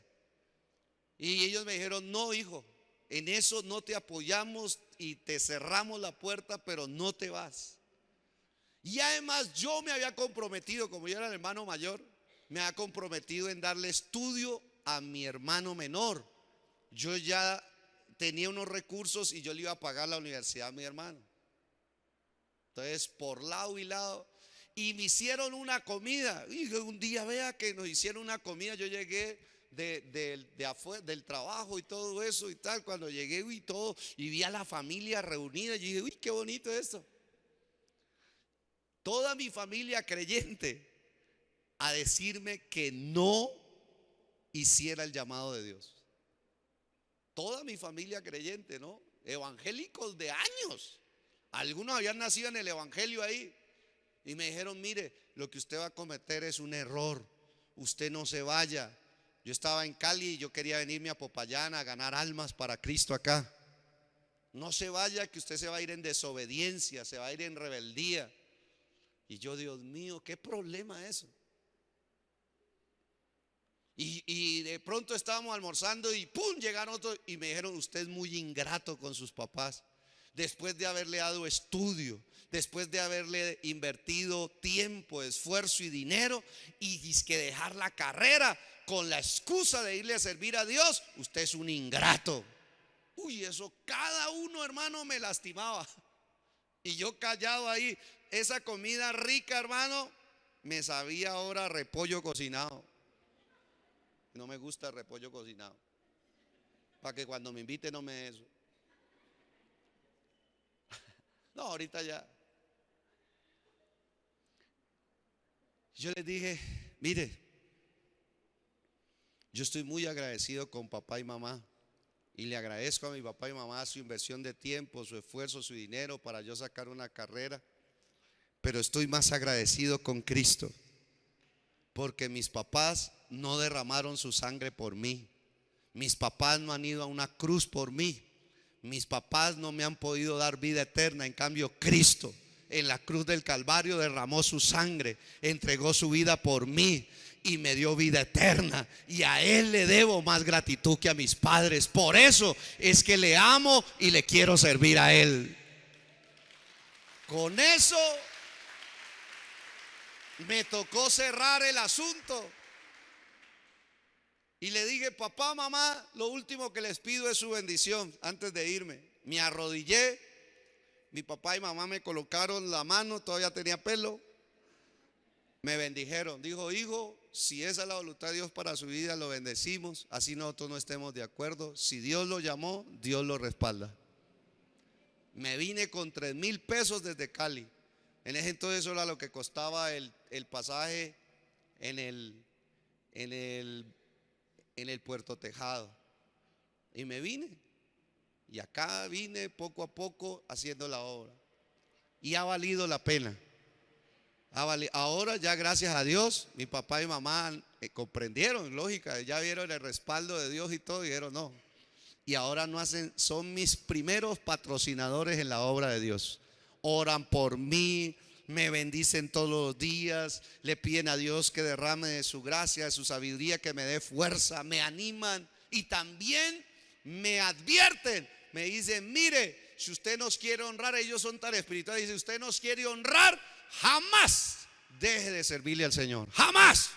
Speaker 1: Y ellos me dijeron: no, hijo, en eso no te apoyamos y te cerramos la puerta, pero no te vas. Y además yo me había comprometido, como yo era el hermano mayor, me había comprometido en darle estudio a mi hermano menor. Yo ya tenía unos recursos y yo le iba a pagar la universidad a mi hermano. Entonces, por lado y lado, y me hicieron una comida. Y un día, vea que nos hicieron una comida. Yo llegué del trabajo y todo eso y tal, cuando llegué y todo, y vi a la familia reunida, yo dije, uy, qué bonito esto. Toda mi familia creyente a decirme que no hiciera el llamado de Dios. Toda mi familia creyente, ¿no? Evangélicos de años. Algunos habían nacido en el evangelio ahí. Y me dijeron, mire, lo que usted va a cometer es un error. Usted no se vaya. Yo estaba en Cali y yo quería venirme a Popayán a ganar almas para Cristo acá. No se vaya, que usted se va a ir en desobediencia, se va a ir en rebeldía. Y yo, Dios mío, qué problema eso. Y de pronto estábamos almorzando y ¡pum! Llegaron otros y me dijeron, usted es muy ingrato con sus papás. Después de haberle dado estudio, después de haberle invertido tiempo, esfuerzo y dinero, y que dejar la carrera con la excusa de irle a servir a Dios, usted es un ingrato. Uy, eso cada uno, hermano, me lastimaba. Y yo callado ahí, esa comida rica, hermano, me sabía ahora repollo cocinado. No me gusta el repollo cocinado. Para que cuando me invite no me dé eso. No, ahorita ya. Yo les dije, mire, yo estoy muy agradecido con papá y mamá. Y le agradezco a mi papá y mamá su inversión de tiempo, su esfuerzo, su dinero para yo sacar una carrera. Pero estoy más agradecido con Cristo. Porque mis papás no derramaron su sangre por mí. Mis papás no han ido a una cruz por mí. Mis papás no me han podido dar vida eterna. En cambio, Cristo en la cruz del Calvario derramó su sangre, entregó su vida por mí y me dio vida eterna. Y a Él le debo más gratitud que a mis padres. Por eso es que le amo y le quiero servir a Él. Con eso me tocó cerrar el asunto. Y le dije, papá, mamá, lo último que les pido es su bendición antes de irme. Me arrodillé, mi papá y mamá me colocaron la mano, todavía tenía pelo, me bendijeron. Dijo, hijo, si esa es la voluntad de Dios para su vida, lo bendecimos, así nosotros no estemos de acuerdo. Si Dios lo llamó, Dios lo respalda. Me vine con 3,000 pesos desde Cali. En ese entonces eso era lo que costaba el pasaje en el Puerto Tejado. Y me vine. Y acá vine poco a poco haciendo la obra. Y ha valido la pena. Ahora ya gracias a Dios, mi papá y mamá comprendieron, lógica, ya vieron el respaldo de Dios y todo, y dijeron no. Y ahora no hacen, son mis primeros patrocinadores en la obra de Dios. Oran por mí, me bendicen todos los días, le piden a Dios que derrame de su gracia, de su sabiduría, que me dé fuerza, me animan y también me advierten, me dicen, mire, si usted nos quiere honrar, ellos son tan espirituales, dice, usted nos quiere honrar, jamás deje de servirle al Señor, jamás.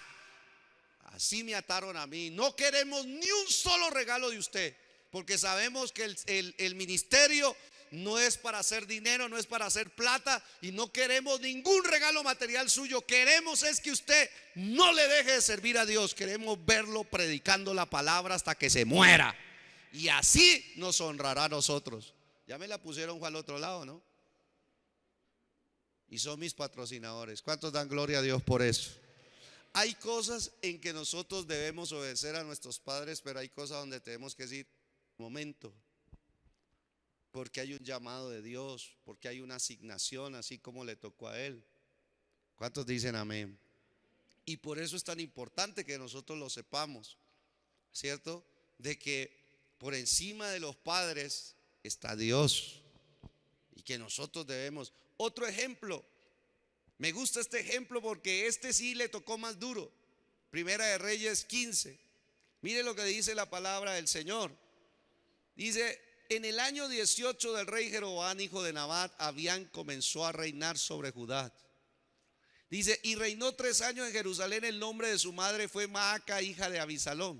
Speaker 1: Así me ataron a mí, no queremos ni un solo regalo de usted, porque sabemos que el ministerio no es para hacer dinero, no es para hacer plata, y no queremos ningún regalo material suyo. Queremos es que usted no le deje de servir a Dios. Queremos verlo predicando la palabra hasta que se muera, y así nos honrará a nosotros. Ya me la pusieron Juan al otro lado, ¿no? Y son mis patrocinadores. ¿Cuántos dan gloria a Dios por eso? Hay cosas en que nosotros debemos obedecer a nuestros padres, pero hay cosas donde tenemos que decir, momento, porque hay un llamado de Dios, porque hay una asignación así como le tocó a él. ¿Cuántos dicen amén? Y por eso es tan importante que nosotros lo sepamos, ¿cierto? De que por encima de los padres está Dios y que nosotros debemos. Otro ejemplo, me gusta este ejemplo porque este sí le tocó más duro. Primera de Reyes 15. Mire lo que dice la palabra del Señor. Dice, en el año 18 del rey Jeroboam, hijo de Nabat, Abián comenzó a reinar sobre Judá. Dice, y reinó 3 años en Jerusalén. El nombre de su madre fue Maaca, hija de Abisalom.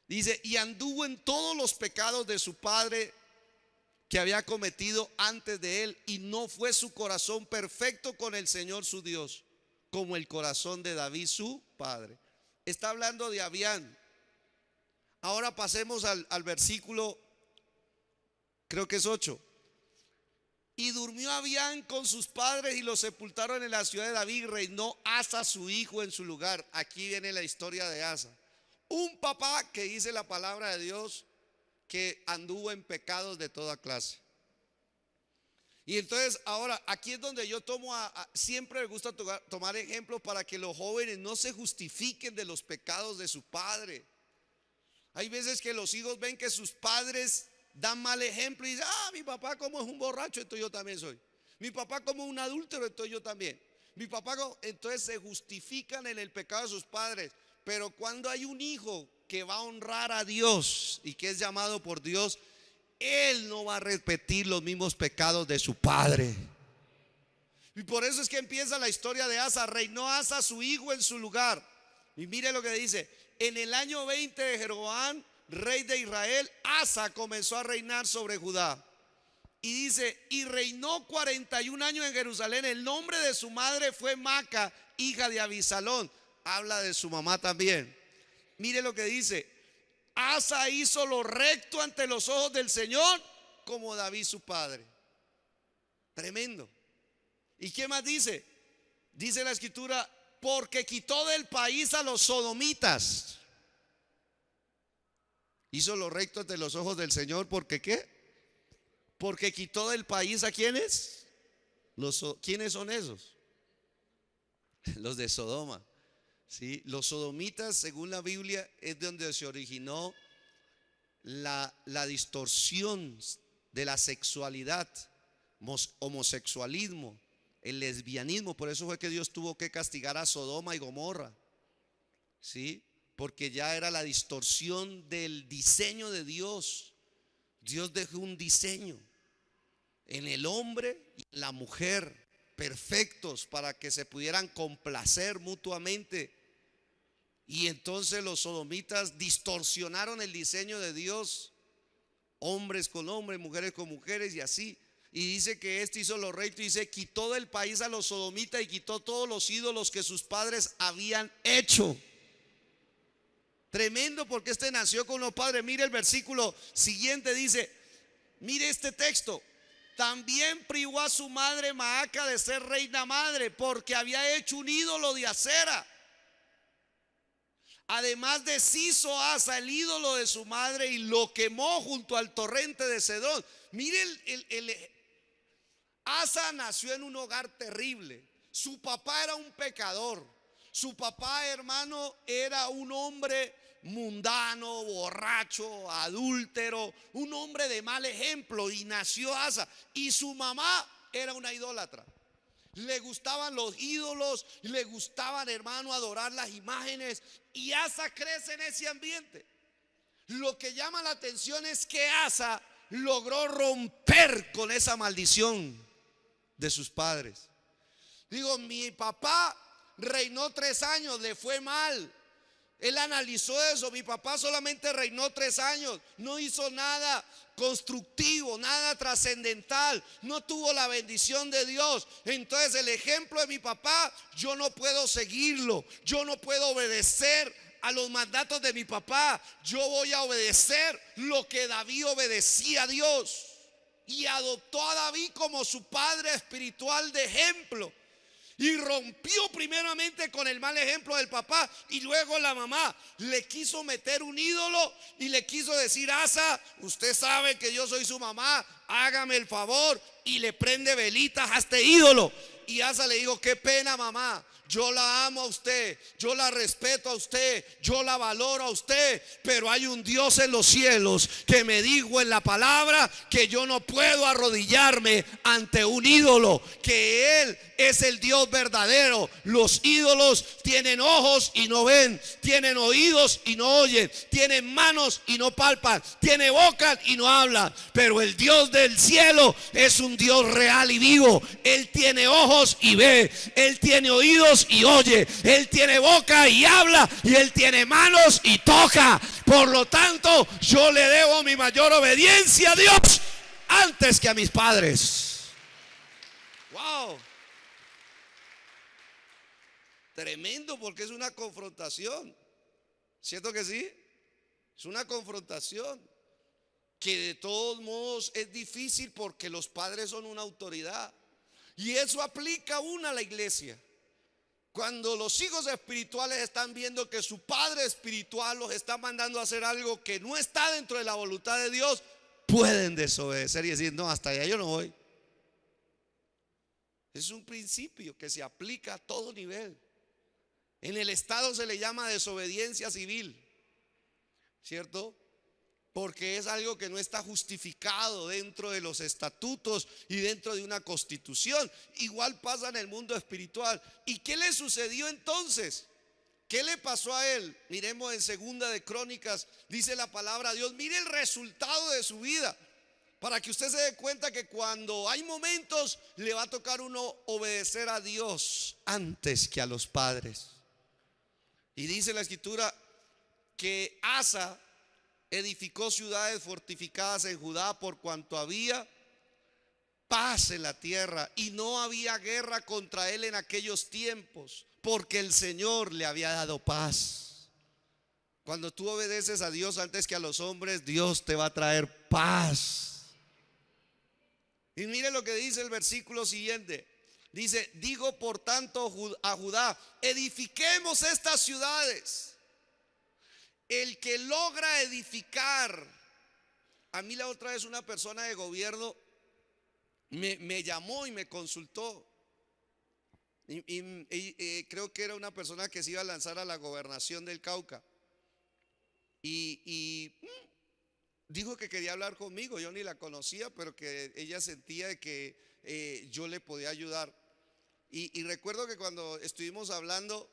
Speaker 1: Dice, y anduvo en todos los pecados de su padre que había cometido antes de él, y no fue su corazón perfecto con el Señor su Dios, como el corazón de David su padre. Está hablando de Abián. Ahora pasemos al versículo, creo que es 8. Y durmió Abián con sus padres y los sepultaron en la ciudad de David. Reinó Asa su hijo en su lugar. Aquí viene la historia de Asa. Un papá que dice la palabra de Dios que anduvo en pecados de toda clase. Y entonces ahora aquí es donde yo tomo siempre me gusta tomar ejemplos para que los jóvenes no se justifiquen de los pecados de su padre. Hay veces que los hijos ven que sus padres dan mal ejemplo y dicen: mi papá como es un borracho, entonces yo también soy. Mi papá como un adúltero, entonces yo también. Mi papá entonces se justifican en el pecado de sus padres. Pero cuando hay un hijo que va a honrar a Dios y que es llamado por Dios, él no va a repetir los mismos pecados de su padre. Y por eso es que empieza la historia de Asa. Reinó Asa su hijo en su lugar. Y mire lo que dice: en el año 20 de Jeroboam, rey de Israel, Asa comenzó a reinar sobre Judá. Y dice: y reinó 41 años en Jerusalén. El nombre de su madre fue Maca, hija de Abisalón. Habla de su mamá también. Mire lo que dice: Asa hizo lo recto ante los ojos del Señor, como David su padre. Tremendo. ¿Y qué más dice? Dice la escritura: porque quitó del país a los sodomitas. Hizo lo recto ante los ojos del Señor. ¿Porque qué? Porque quitó del país ¿a quiénes? ¿Quiénes son esos? Los de Sodoma. ¿Sí? Los sodomitas, según la Biblia, es donde se originó la distorsión de la sexualidad, homosexualismo, el lesbianismo. Por eso fue que Dios tuvo que castigar a Sodoma y Gomorra, ¿sí? Porque ya era la distorsión del diseño de Dios. Dios dejó un diseño en el hombre y la mujer, perfectos para que se pudieran complacer mutuamente. Y entonces los sodomitas distorsionaron el diseño de Dios, hombres con hombres, mujeres con mujeres y así. Y dice que hizo lo recto. Y dice: quitó del país a los sodomitas y quitó todos los ídolos que sus padres habían hecho. Tremendo, porque nació con los padres. Mire el versículo siguiente, dice, mire este texto: también privó a su madre Maaca de ser reina madre, porque había hecho un ídolo de acera. Además deshizo Asa el ídolo de su madre y lo quemó junto al torrente de Cedrón. Mire, Asa nació en un hogar terrible. Su papá era un pecador. Su papá, hermano, era un hombre mundano, borracho, adúltero, un hombre de mal ejemplo. Y nació Asa. Y su mamá era una idólatra. Le gustaban los ídolos, le gustaban, hermano, adorar las imágenes. Y Asa crece en ese ambiente. Lo que llama la atención es que Asa logró romper con esa maldición de sus padres. Digo, mi papá reinó 3 años, le fue mal. Él analizó eso. Mi papá solamente reinó 3 años, no hizo nada constructivo, nada trascendental, no tuvo la bendición de Dios. Entonces el ejemplo de mi papá, yo no puedo seguirlo, yo no puedo obedecer a los mandatos de mi papá. Yo voy a obedecer lo que David obedecía a Dios. Y adoptó a David como su padre espiritual de ejemplo. Y rompió primeramente con el mal ejemplo del papá. Y luego la mamá le quiso meter un ídolo y le quiso decir: Asa, usted sabe que yo soy su mamá, hágame el favor. Y le prende velitas a este ídolo. Y Asa le dijo: qué pena, mamá, yo la amo a usted, yo la respeto a usted, yo la valoro a usted, pero hay un Dios en los cielos que me dijo en la palabra que yo no puedo arrodillarme ante un ídolo, que Él es el Dios verdadero. Los ídolos tienen ojos y no ven, tienen oídos y no oyen, tienen manos y no palpan, tienen boca y no hablan, pero el Dios del cielo es un Dios real y vivo. Él tiene ojos y ve, Él tiene oídos y oye, Él tiene boca y habla, y Él tiene manos y toca. Por lo tanto, yo le debo mi mayor obediencia a Dios antes que a mis padres. Wow. Tremendo, porque es una confrontación. ¿Cierto que sí? Es una confrontación que de todos modos es difícil porque los padres son una autoridad. Y eso aplica aún a la iglesia. Cuando los hijos espirituales están viendo que su padre espiritual los está mandando a hacer algo que no está dentro de la voluntad de Dios, pueden desobedecer y decir: no, hasta allá yo no voy. Es un principio que se aplica a todo nivel. En el Estado se le llama desobediencia civil, ¿cierto? Porque es algo que no está justificado dentro de los estatutos y dentro de una constitución. Igual pasa en el mundo espiritual. ¿Y qué le sucedió entonces? ¿Qué le pasó a él? Miremos en Segunda de Crónicas, dice la palabra de Dios. Mire el resultado de su vida, para que usted se dé cuenta que cuando hay momentos le va a tocar uno obedecer a Dios antes que a los padres. Y dice la escritura que Asa edificó ciudades fortificadas en Judá por cuanto había paz en la tierra y no había guerra contra él en aquellos tiempos, porque el Señor le había dado paz. Cuando tú obedeces a Dios antes que a los hombres, Dios te va a traer paz. Y mire lo que dice el versículo siguiente. Dice: digo por tanto a Judá, edifiquemos estas ciudades. El que logra edificar. A mí la otra vez una persona de gobierno me llamó y me consultó. Y creo que era una persona que se iba a lanzar a la gobernación del Cauca. Y dijo que quería hablar conmigo. Yo ni la conocía, pero que ella sentía que yo le podía ayudar. Y recuerdo que cuando estuvimos hablando,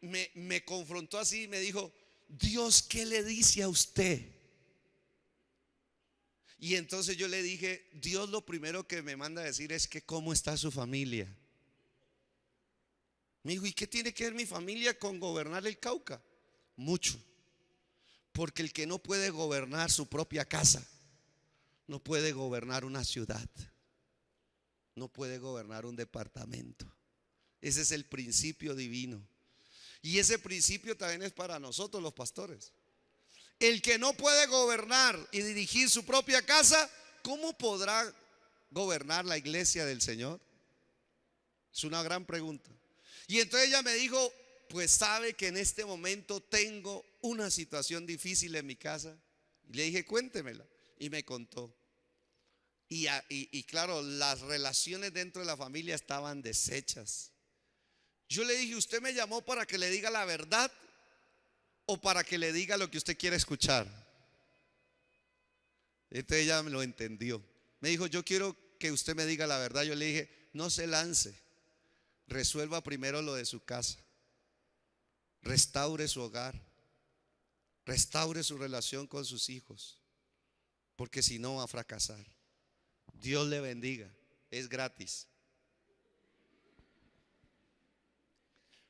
Speaker 1: me confrontó así y me dijo: Dios, ¿qué le dice a usted? Y entonces yo le dije: Dios lo primero que me manda a decir es que cómo está su familia. Me dijo: ¿y qué tiene que ver mi familia con gobernar el Cauca? Mucho. Porque el que no puede gobernar su propia casa, no puede gobernar una ciudad, no puede gobernar un departamento. Ese es el principio divino. Y ese principio también es para nosotros los pastores. El que no puede gobernar y dirigir su propia casa, ¿cómo podrá gobernar la iglesia del Señor? Es una gran pregunta. Y entonces ella me dijo: pues sabe que en este momento tengo una situación difícil en mi casa. Y le dije: cuéntemela. Y me contó. Y claro, las relaciones dentro de la familia estaban deshechas. Yo le dije: ¿usted me llamó para que le diga la verdad o para que le diga lo que usted quiere escuchar? Entonces ella me lo entendió. Me dijo: yo quiero que usted me diga la verdad. Yo le dije: no se lance, resuelva primero lo de su casa, restaure su hogar, restaure su relación con sus hijos, porque si no va a fracasar. Dios le bendiga, es gratis.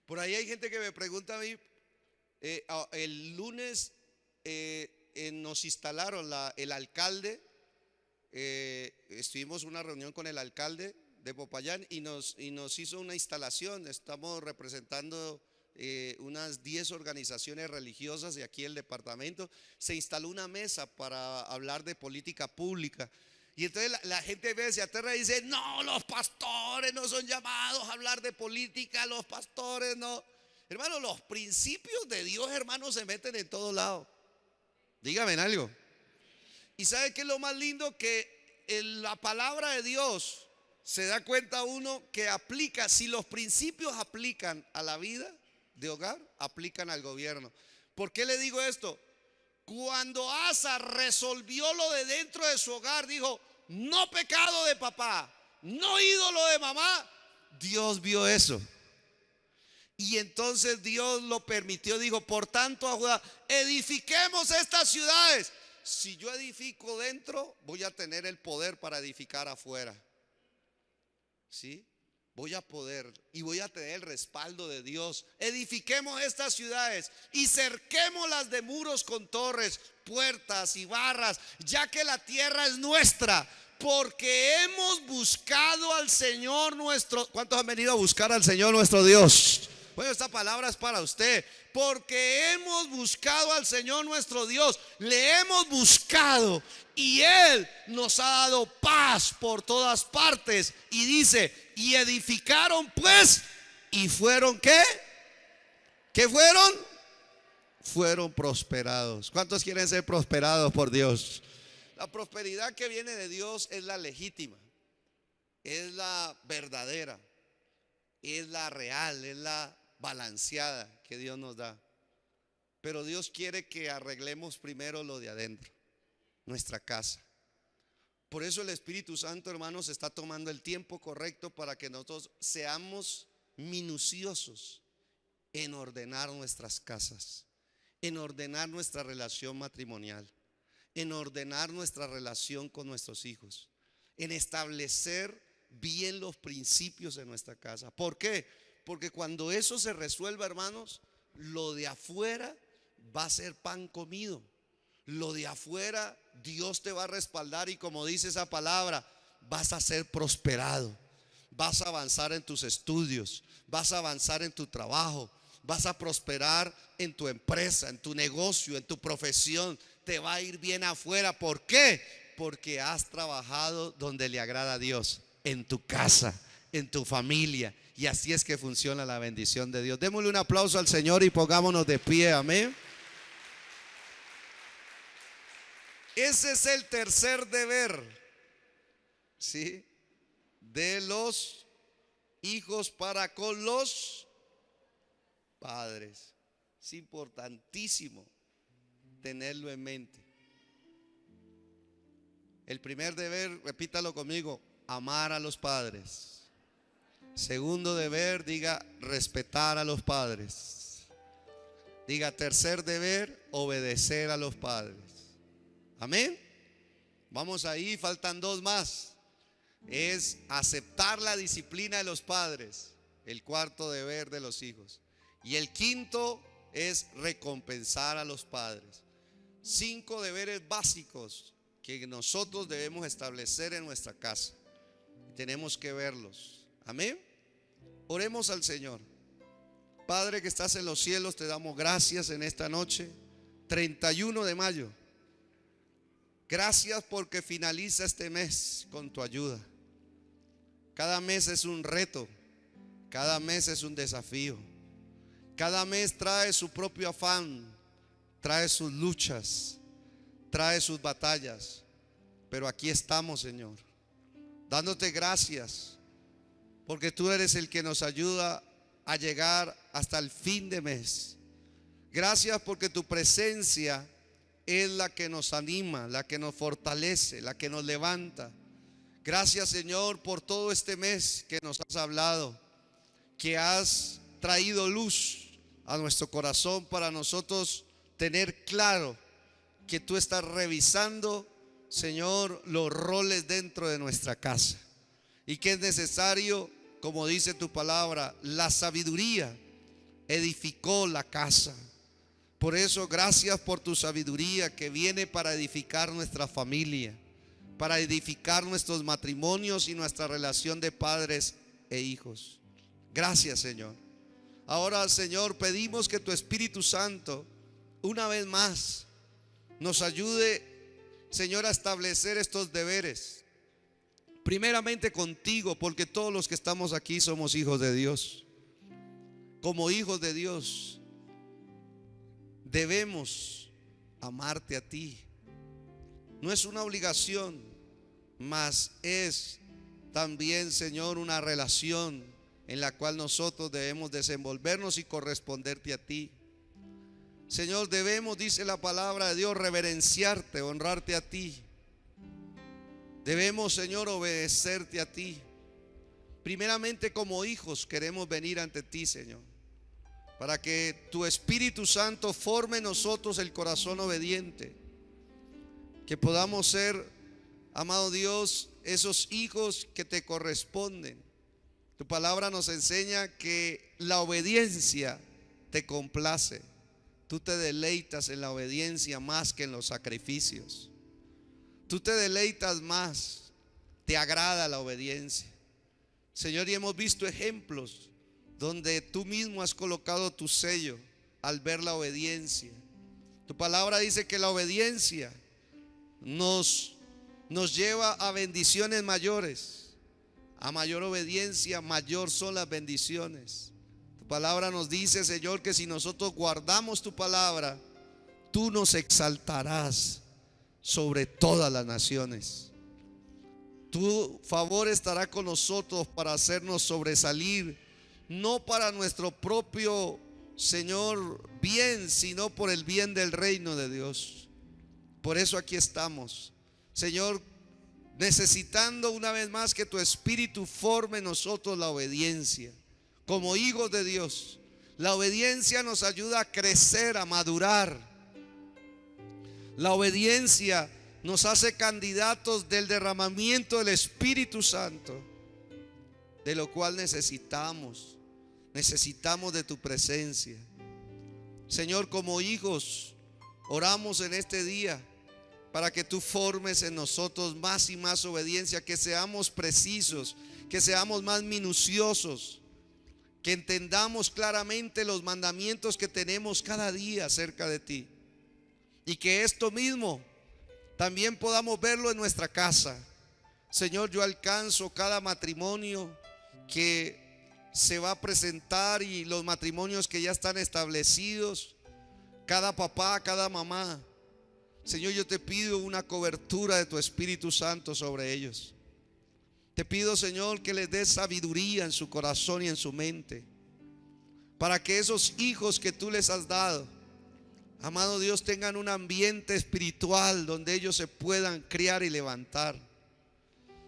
Speaker 1: Por ahí hay gente que me pregunta a mí, el lunes nos instalaron el alcalde, estuvimos en una reunión con el alcalde de Popayán y nos hizo una instalación. Estamos representando unas 10 organizaciones religiosas de aquí el departamento. Se instaló una mesa para hablar de política pública. Y entonces la gente ve, se aterra y dice: no, los pastores no son llamados a hablar de política, los pastores no. Hermano, los principios de Dios, hermano, se meten en todo lado. Dígame en algo. ¿Y sabe qué es lo más lindo? Que en la palabra de Dios se da cuenta uno que aplica. Si los principios aplican a la vida de hogar, aplican al gobierno. ¿Por qué le digo esto? Cuando Asa resolvió lo de dentro de su hogar, dijo: no pecado de papá, no ídolo de mamá. Dios vio eso. Y entonces Dios lo permitió. Dijo: por tanto a Judá, edifiquemos estas ciudades. Si yo edifico dentro, voy a tener el poder para edificar afuera. ¿Sí? Voy a poder y voy a tener el respaldo de Dios. Edifiquemos estas ciudades y cerquémoslas de muros con torres, puertas y barras, ya que la tierra es nuestra, porque hemos buscado al Señor nuestro. ¿Cuántos han venido a buscar al Señor nuestro Dios? Bueno, esta palabra es para usted. Porque hemos buscado al Señor nuestro Dios. Le hemos buscado y Él nos ha dado paz por todas partes. Y dice, y edificaron pues, y fueron ¿qué? ¿Qué fueron? Fueron prosperados. ¿Cuántos quieren ser prosperados por Dios? La prosperidad que viene de Dios es la legítima, es la verdadera, es la real, es la balanceada que Dios nos da. Pero Dios quiere que arreglemos primero lo de adentro, nuestra casa. Por eso el Espíritu Santo, hermanos, está tomando el tiempo correcto para que nosotros seamos minuciosos en ordenar nuestras casas, en ordenar nuestra relación matrimonial, en ordenar nuestra relación con nuestros hijos, en establecer bien los principios de nuestra casa. ¿Por qué? Porque cuando eso se resuelva, hermanos, lo de afuera va a ser pan comido. Lo de afuera Dios te va a respaldar y, como dice esa palabra, vas a ser prosperado. Vas a avanzar en tus estudios, vas a avanzar en tu trabajo, vas a prosperar en tu empresa, en tu negocio, en tu profesión. Te va a ir bien afuera. ¿Por qué? Porque has trabajado donde le agrada a Dios, en tu casa, en tu familia. Y así es que funciona la bendición de Dios. Démosle un aplauso al Señor y pongámonos de pie. Amén. Ese es el tercer deber, ¿sí?, de los hijos para con los padres. Es importantísimo tenerlo en mente. El primer deber, repítalo conmigo, amar a los padres. Segundo deber, diga, respetar a los padres. Diga, tercer deber, obedecer a los padres. Amén. Vamos ahí, faltan dos más. Es aceptar la disciplina de los padres. El cuarto deber de los hijos. Y el quinto es recompensar a los padres. 5 deberes básicos que nosotros debemos establecer en nuestra casa. Tenemos que verlos. Amén. Oremos al Señor. Padre que estás en los cielos, te damos gracias en esta noche, 31 de mayo. Gracias porque finaliza este mes con tu ayuda. Cada mes es un reto, cada mes es un desafío. Cada mes trae su propio afán, trae sus luchas, trae sus batallas. Pero aquí estamos, Señor, dándote gracias, porque tú eres el que nos ayuda a llegar hasta el fin de mes. Gracias porque tu presencia es la que nos anima, la que nos fortalece, la que nos levanta. Gracias, Señor, por todo este mes que nos has hablado, que has traído luz a nuestro corazón para nosotros tener claro que tú estás revisando, Señor, los roles dentro de nuestra casa, y que es necesario, como dice tu palabra, la sabiduría edificó la casa. Por eso, gracias por tu sabiduría que viene para edificar nuestra familia, para edificar nuestros matrimonios y nuestra relación de padres e hijos. Gracias, Señor. Ahora, Señor, pedimos que tu Espíritu Santo una vez más nos ayude, Señor, a establecer estos deberes. Primeramente contigo, porque todos los que estamos aquí somos hijos de Dios. Como hijos de Dios debemos amarte a ti. No es una obligación, mas es también, Señor, una relación en la cual nosotros debemos desenvolvernos y corresponderte a ti. Señor, debemos, dice la palabra de Dios, reverenciarte, honrarte a ti. Debemos, Señor, obedecerte a ti. Primeramente, como hijos queremos venir ante ti, Señor, para que tu Espíritu Santo forme en nosotros el corazón obediente, que podamos ser, amado Dios, esos hijos que te corresponden. Tu palabra nos enseña que la obediencia te complace. Tú te deleitas en la obediencia más que en los sacrificios. Tú te deleitas más, te agrada la obediencia. Señor, y hemos visto ejemplos donde tú mismo has colocado tu sello al ver la obediencia. Tu palabra dice que la obediencia nos lleva a bendiciones mayores. A mayor obediencia, mayor son las bendiciones. Tu palabra nos dice, Señor, que si nosotros guardamos tu palabra, tú nos exaltarás sobre todas las naciones. Tu favor estará con nosotros para hacernos sobresalir, no para nuestro propio, Señor, bien, sino por el bien del reino de Dios. Por eso aquí estamos, Señor, necesitando una vez más que tu Espíritu forme en nosotros la obediencia. Como hijos de Dios, la obediencia nos ayuda a crecer, a madurar. La obediencia nos hace candidatos del derramamiento del Espíritu Santo, de lo cual necesitamos de tu presencia. Señor, como hijos, oramos en este día para que tú formes en nosotros más y más obediencia, que seamos precisos, que seamos más minuciosos, que entendamos claramente los mandamientos que tenemos cada día acerca de ti, y que esto mismo también podamos verlo en nuestra casa. Señor, yo alcanzo cada matrimonio que se va a presentar y los matrimonios que ya están establecidos, cada papá, cada mamá. Señor, yo te pido una cobertura de tu Espíritu Santo sobre ellos. Te pido, Señor, que les des sabiduría en su corazón y en su mente, para que esos hijos que tú les has dado, amado Dios, tengan un ambiente espiritual donde ellos se puedan criar y levantar.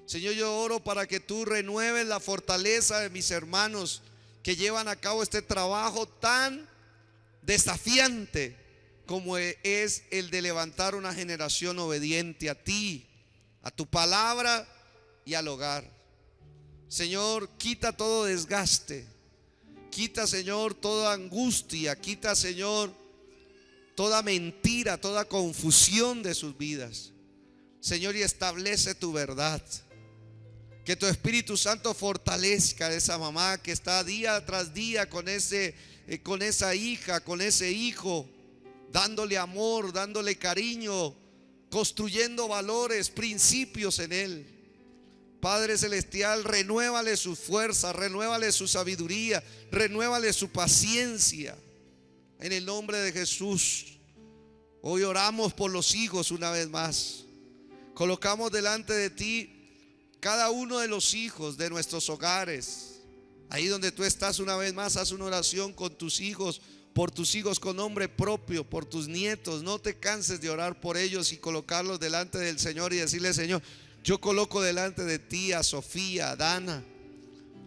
Speaker 1: Señor, yo oro para que tú renueves la fortaleza de mis hermanos que llevan a cabo este trabajo tan desafiante como es el de levantar una generación obediente a ti, a tu palabra y al hogar. Señor, quita todo desgaste, quita, Señor, toda angustia, quita, Señor, toda mentira, toda confusión de sus vidas. Señor, y establece tu verdad. Que tu Espíritu Santo fortalezca a esa mamá que está día tras día con esa hija, con ese hijo, dándole amor, dándole cariño, construyendo valores, principios en él. Padre celestial, renuévale sus fuerzas, renuévale su sabiduría, renuévale su paciencia. En el nombre de Jesús, hoy oramos por los hijos una vez más. Colocamos delante de ti cada uno de los hijos de nuestros hogares. Ahí donde tú estás, una vez más, haz una oración con tus hijos, por tus hijos con nombre propio, por tus nietos. No te canses de orar por ellos y colocarlos delante del Señor y decirle: Señor, yo coloco delante de ti a Sofía, a Dana.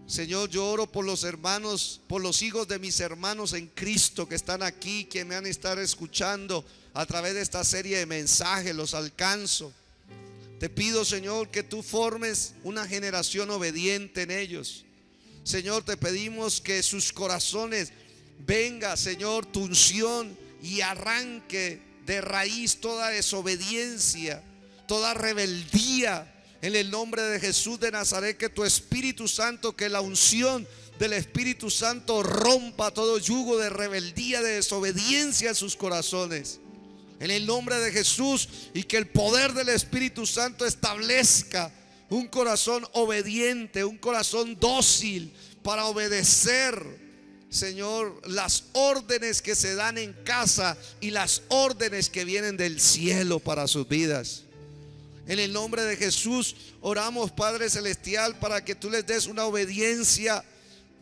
Speaker 1: Señor, yo oro por los hermanos, por los hijos de mis hermanos en Cristo que están aquí, que me han estado escuchando a través de esta serie de mensajes. Los alcanzo. Te pido, Señor, que tú formes una generación obediente en ellos. Señor, te pedimos que sus corazones venga, Señor, tu unción y arranque de raíz toda desobediencia, toda rebeldía. En el nombre de Jesús de Nazaret, que tu Espíritu Santo, que la unción del Espíritu Santo rompa todo yugo de rebeldía, de desobediencia en sus corazones. En el nombre de Jesús, y que el poder del Espíritu Santo establezca un corazón obediente, un corazón dócil para obedecer, Señor, las órdenes que se dan en casa y las órdenes que vienen del cielo para sus vidas. En el nombre de Jesús oramos, Padre celestial, para que tú les des una obediencia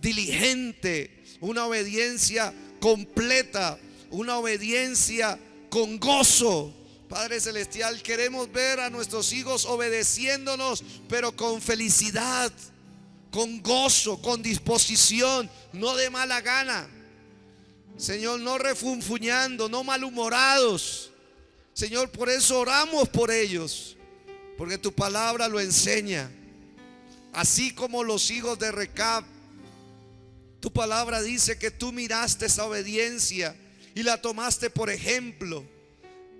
Speaker 1: diligente, una obediencia completa, una obediencia con gozo. Padre celestial, queremos ver a nuestros hijos obedeciéndonos, pero con felicidad, con gozo, con disposición, no de mala gana. Señor, no refunfuñando, no malhumorados. Señor, por eso oramos por ellos, porque tu palabra lo enseña. Así como los hijos de Recab, tu palabra dice que tú miraste esa obediencia y la tomaste por ejemplo,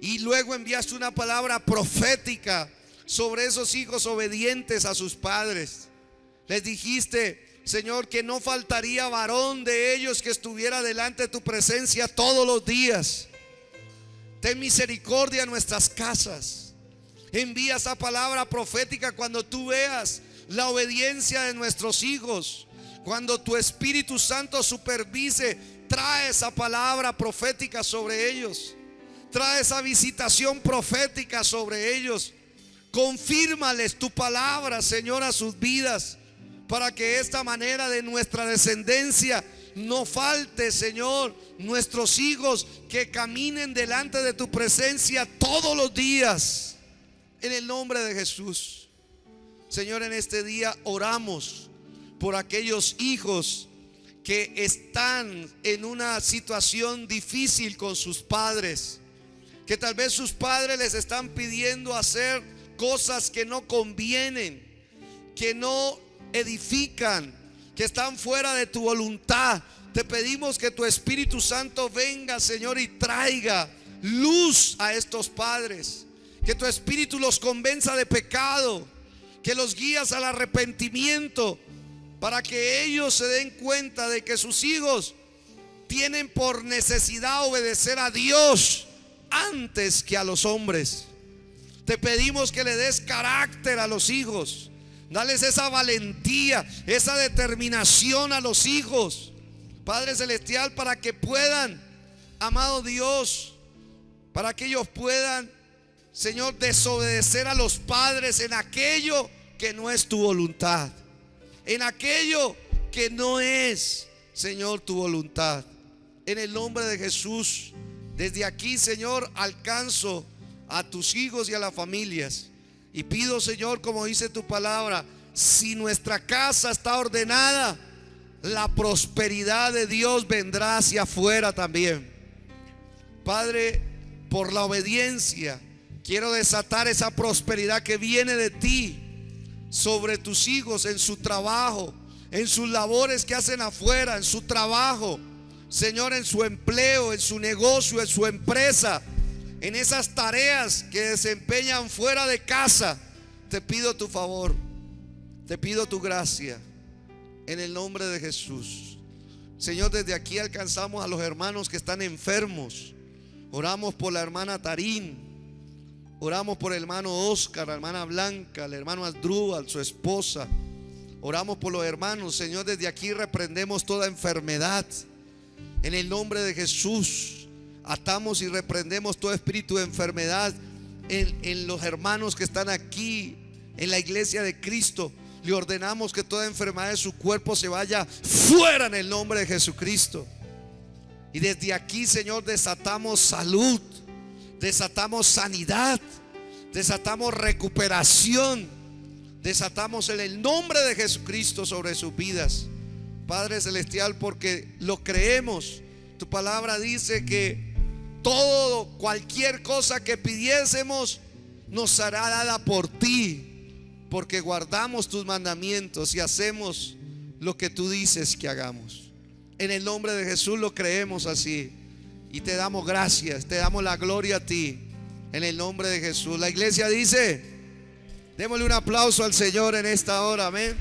Speaker 1: y luego enviaste una palabra profética sobre esos hijos obedientes a sus padres. Les dijiste: Señor, que no faltaría varón de ellos que estuviera delante de tu presencia todos los días. Ten misericordia en nuestras casas. Envía esa palabra profética cuando tú veas la obediencia de nuestros hijos. Cuando tu Espíritu Santo supervise, trae esa palabra profética sobre ellos. Trae esa visitación profética sobre ellos. Confírmales tu palabra, Señor, a sus vidas, para que esta manera de nuestra descendencia no falte, Señor, nuestros hijos que caminen delante de tu presencia todos los días. En el nombre de Jesús. Señor, en este día oramos por aquellos hijos que están en una situación difícil con sus padres, que tal vez sus padres les están pidiendo hacer cosas que no convienen, que no edifican, que están fuera de tu voluntad. Te pedimos que tu Espíritu Santo venga, Señor, y traiga luz a estos padres. Que tu Espíritu los convenza de pecado, que los guías al arrepentimiento, para que ellos se den cuenta de que sus hijos tienen por necesidad obedecer a Dios antes que a los hombres. Te pedimos que le des carácter a los hijos. Dales esa valentía, esa determinación a los hijos, Padre Celestial, para que puedan, amado Dios, para que ellos puedan, Señor, desobedecer a los padres en aquello que no es tu voluntad, en aquello que no es, Señor, tu voluntad. En el nombre de Jesús, desde aquí, Señor, alcanzo a tus hijos y a las familias. Y pido, Señor, como dice tu palabra, si nuestra casa está ordenada, la prosperidad de Dios vendrá hacia afuera también. Padre, por la obediencia, quiero desatar esa prosperidad que viene de ti sobre tus hijos en su trabajo, en sus labores que hacen afuera, en su trabajo, Señor, en su empleo, en su negocio, en su empresa, en esas tareas que desempeñan fuera de casa. Te pido tu favor, te pido tu gracia, en el nombre de Jesús. Señor, desde aquí alcanzamos a los hermanos que están enfermos. Oramos por la hermana Tarín, oramos por el hermano Oscar, la hermana Blanca, el hermano Asdrúbal, su esposa. Oramos por los hermanos. Señor, desde aquí reprendemos toda enfermedad en el nombre de Jesús. Atamos y reprendemos todo espíritu de enfermedad en los hermanos que están aquí en la iglesia de Cristo. Le ordenamos que toda enfermedad de su cuerpo se vaya fuera en el nombre de Jesucristo. Y desde aquí, Señor, desatamos salud, desatamos sanidad, desatamos recuperación, desatamos en el nombre de Jesucristo sobre sus vidas, Padre Celestial, porque lo creemos. Tu palabra dice que todo, cualquier cosa que pidiésemos nos será dada por ti, porque guardamos tus mandamientos y hacemos lo que tú dices que hagamos. En el nombre de Jesús lo creemos así y te damos gracias, te damos la gloria a ti, en el nombre de Jesús. La iglesia dice, démosle un aplauso al Señor en esta hora, amén.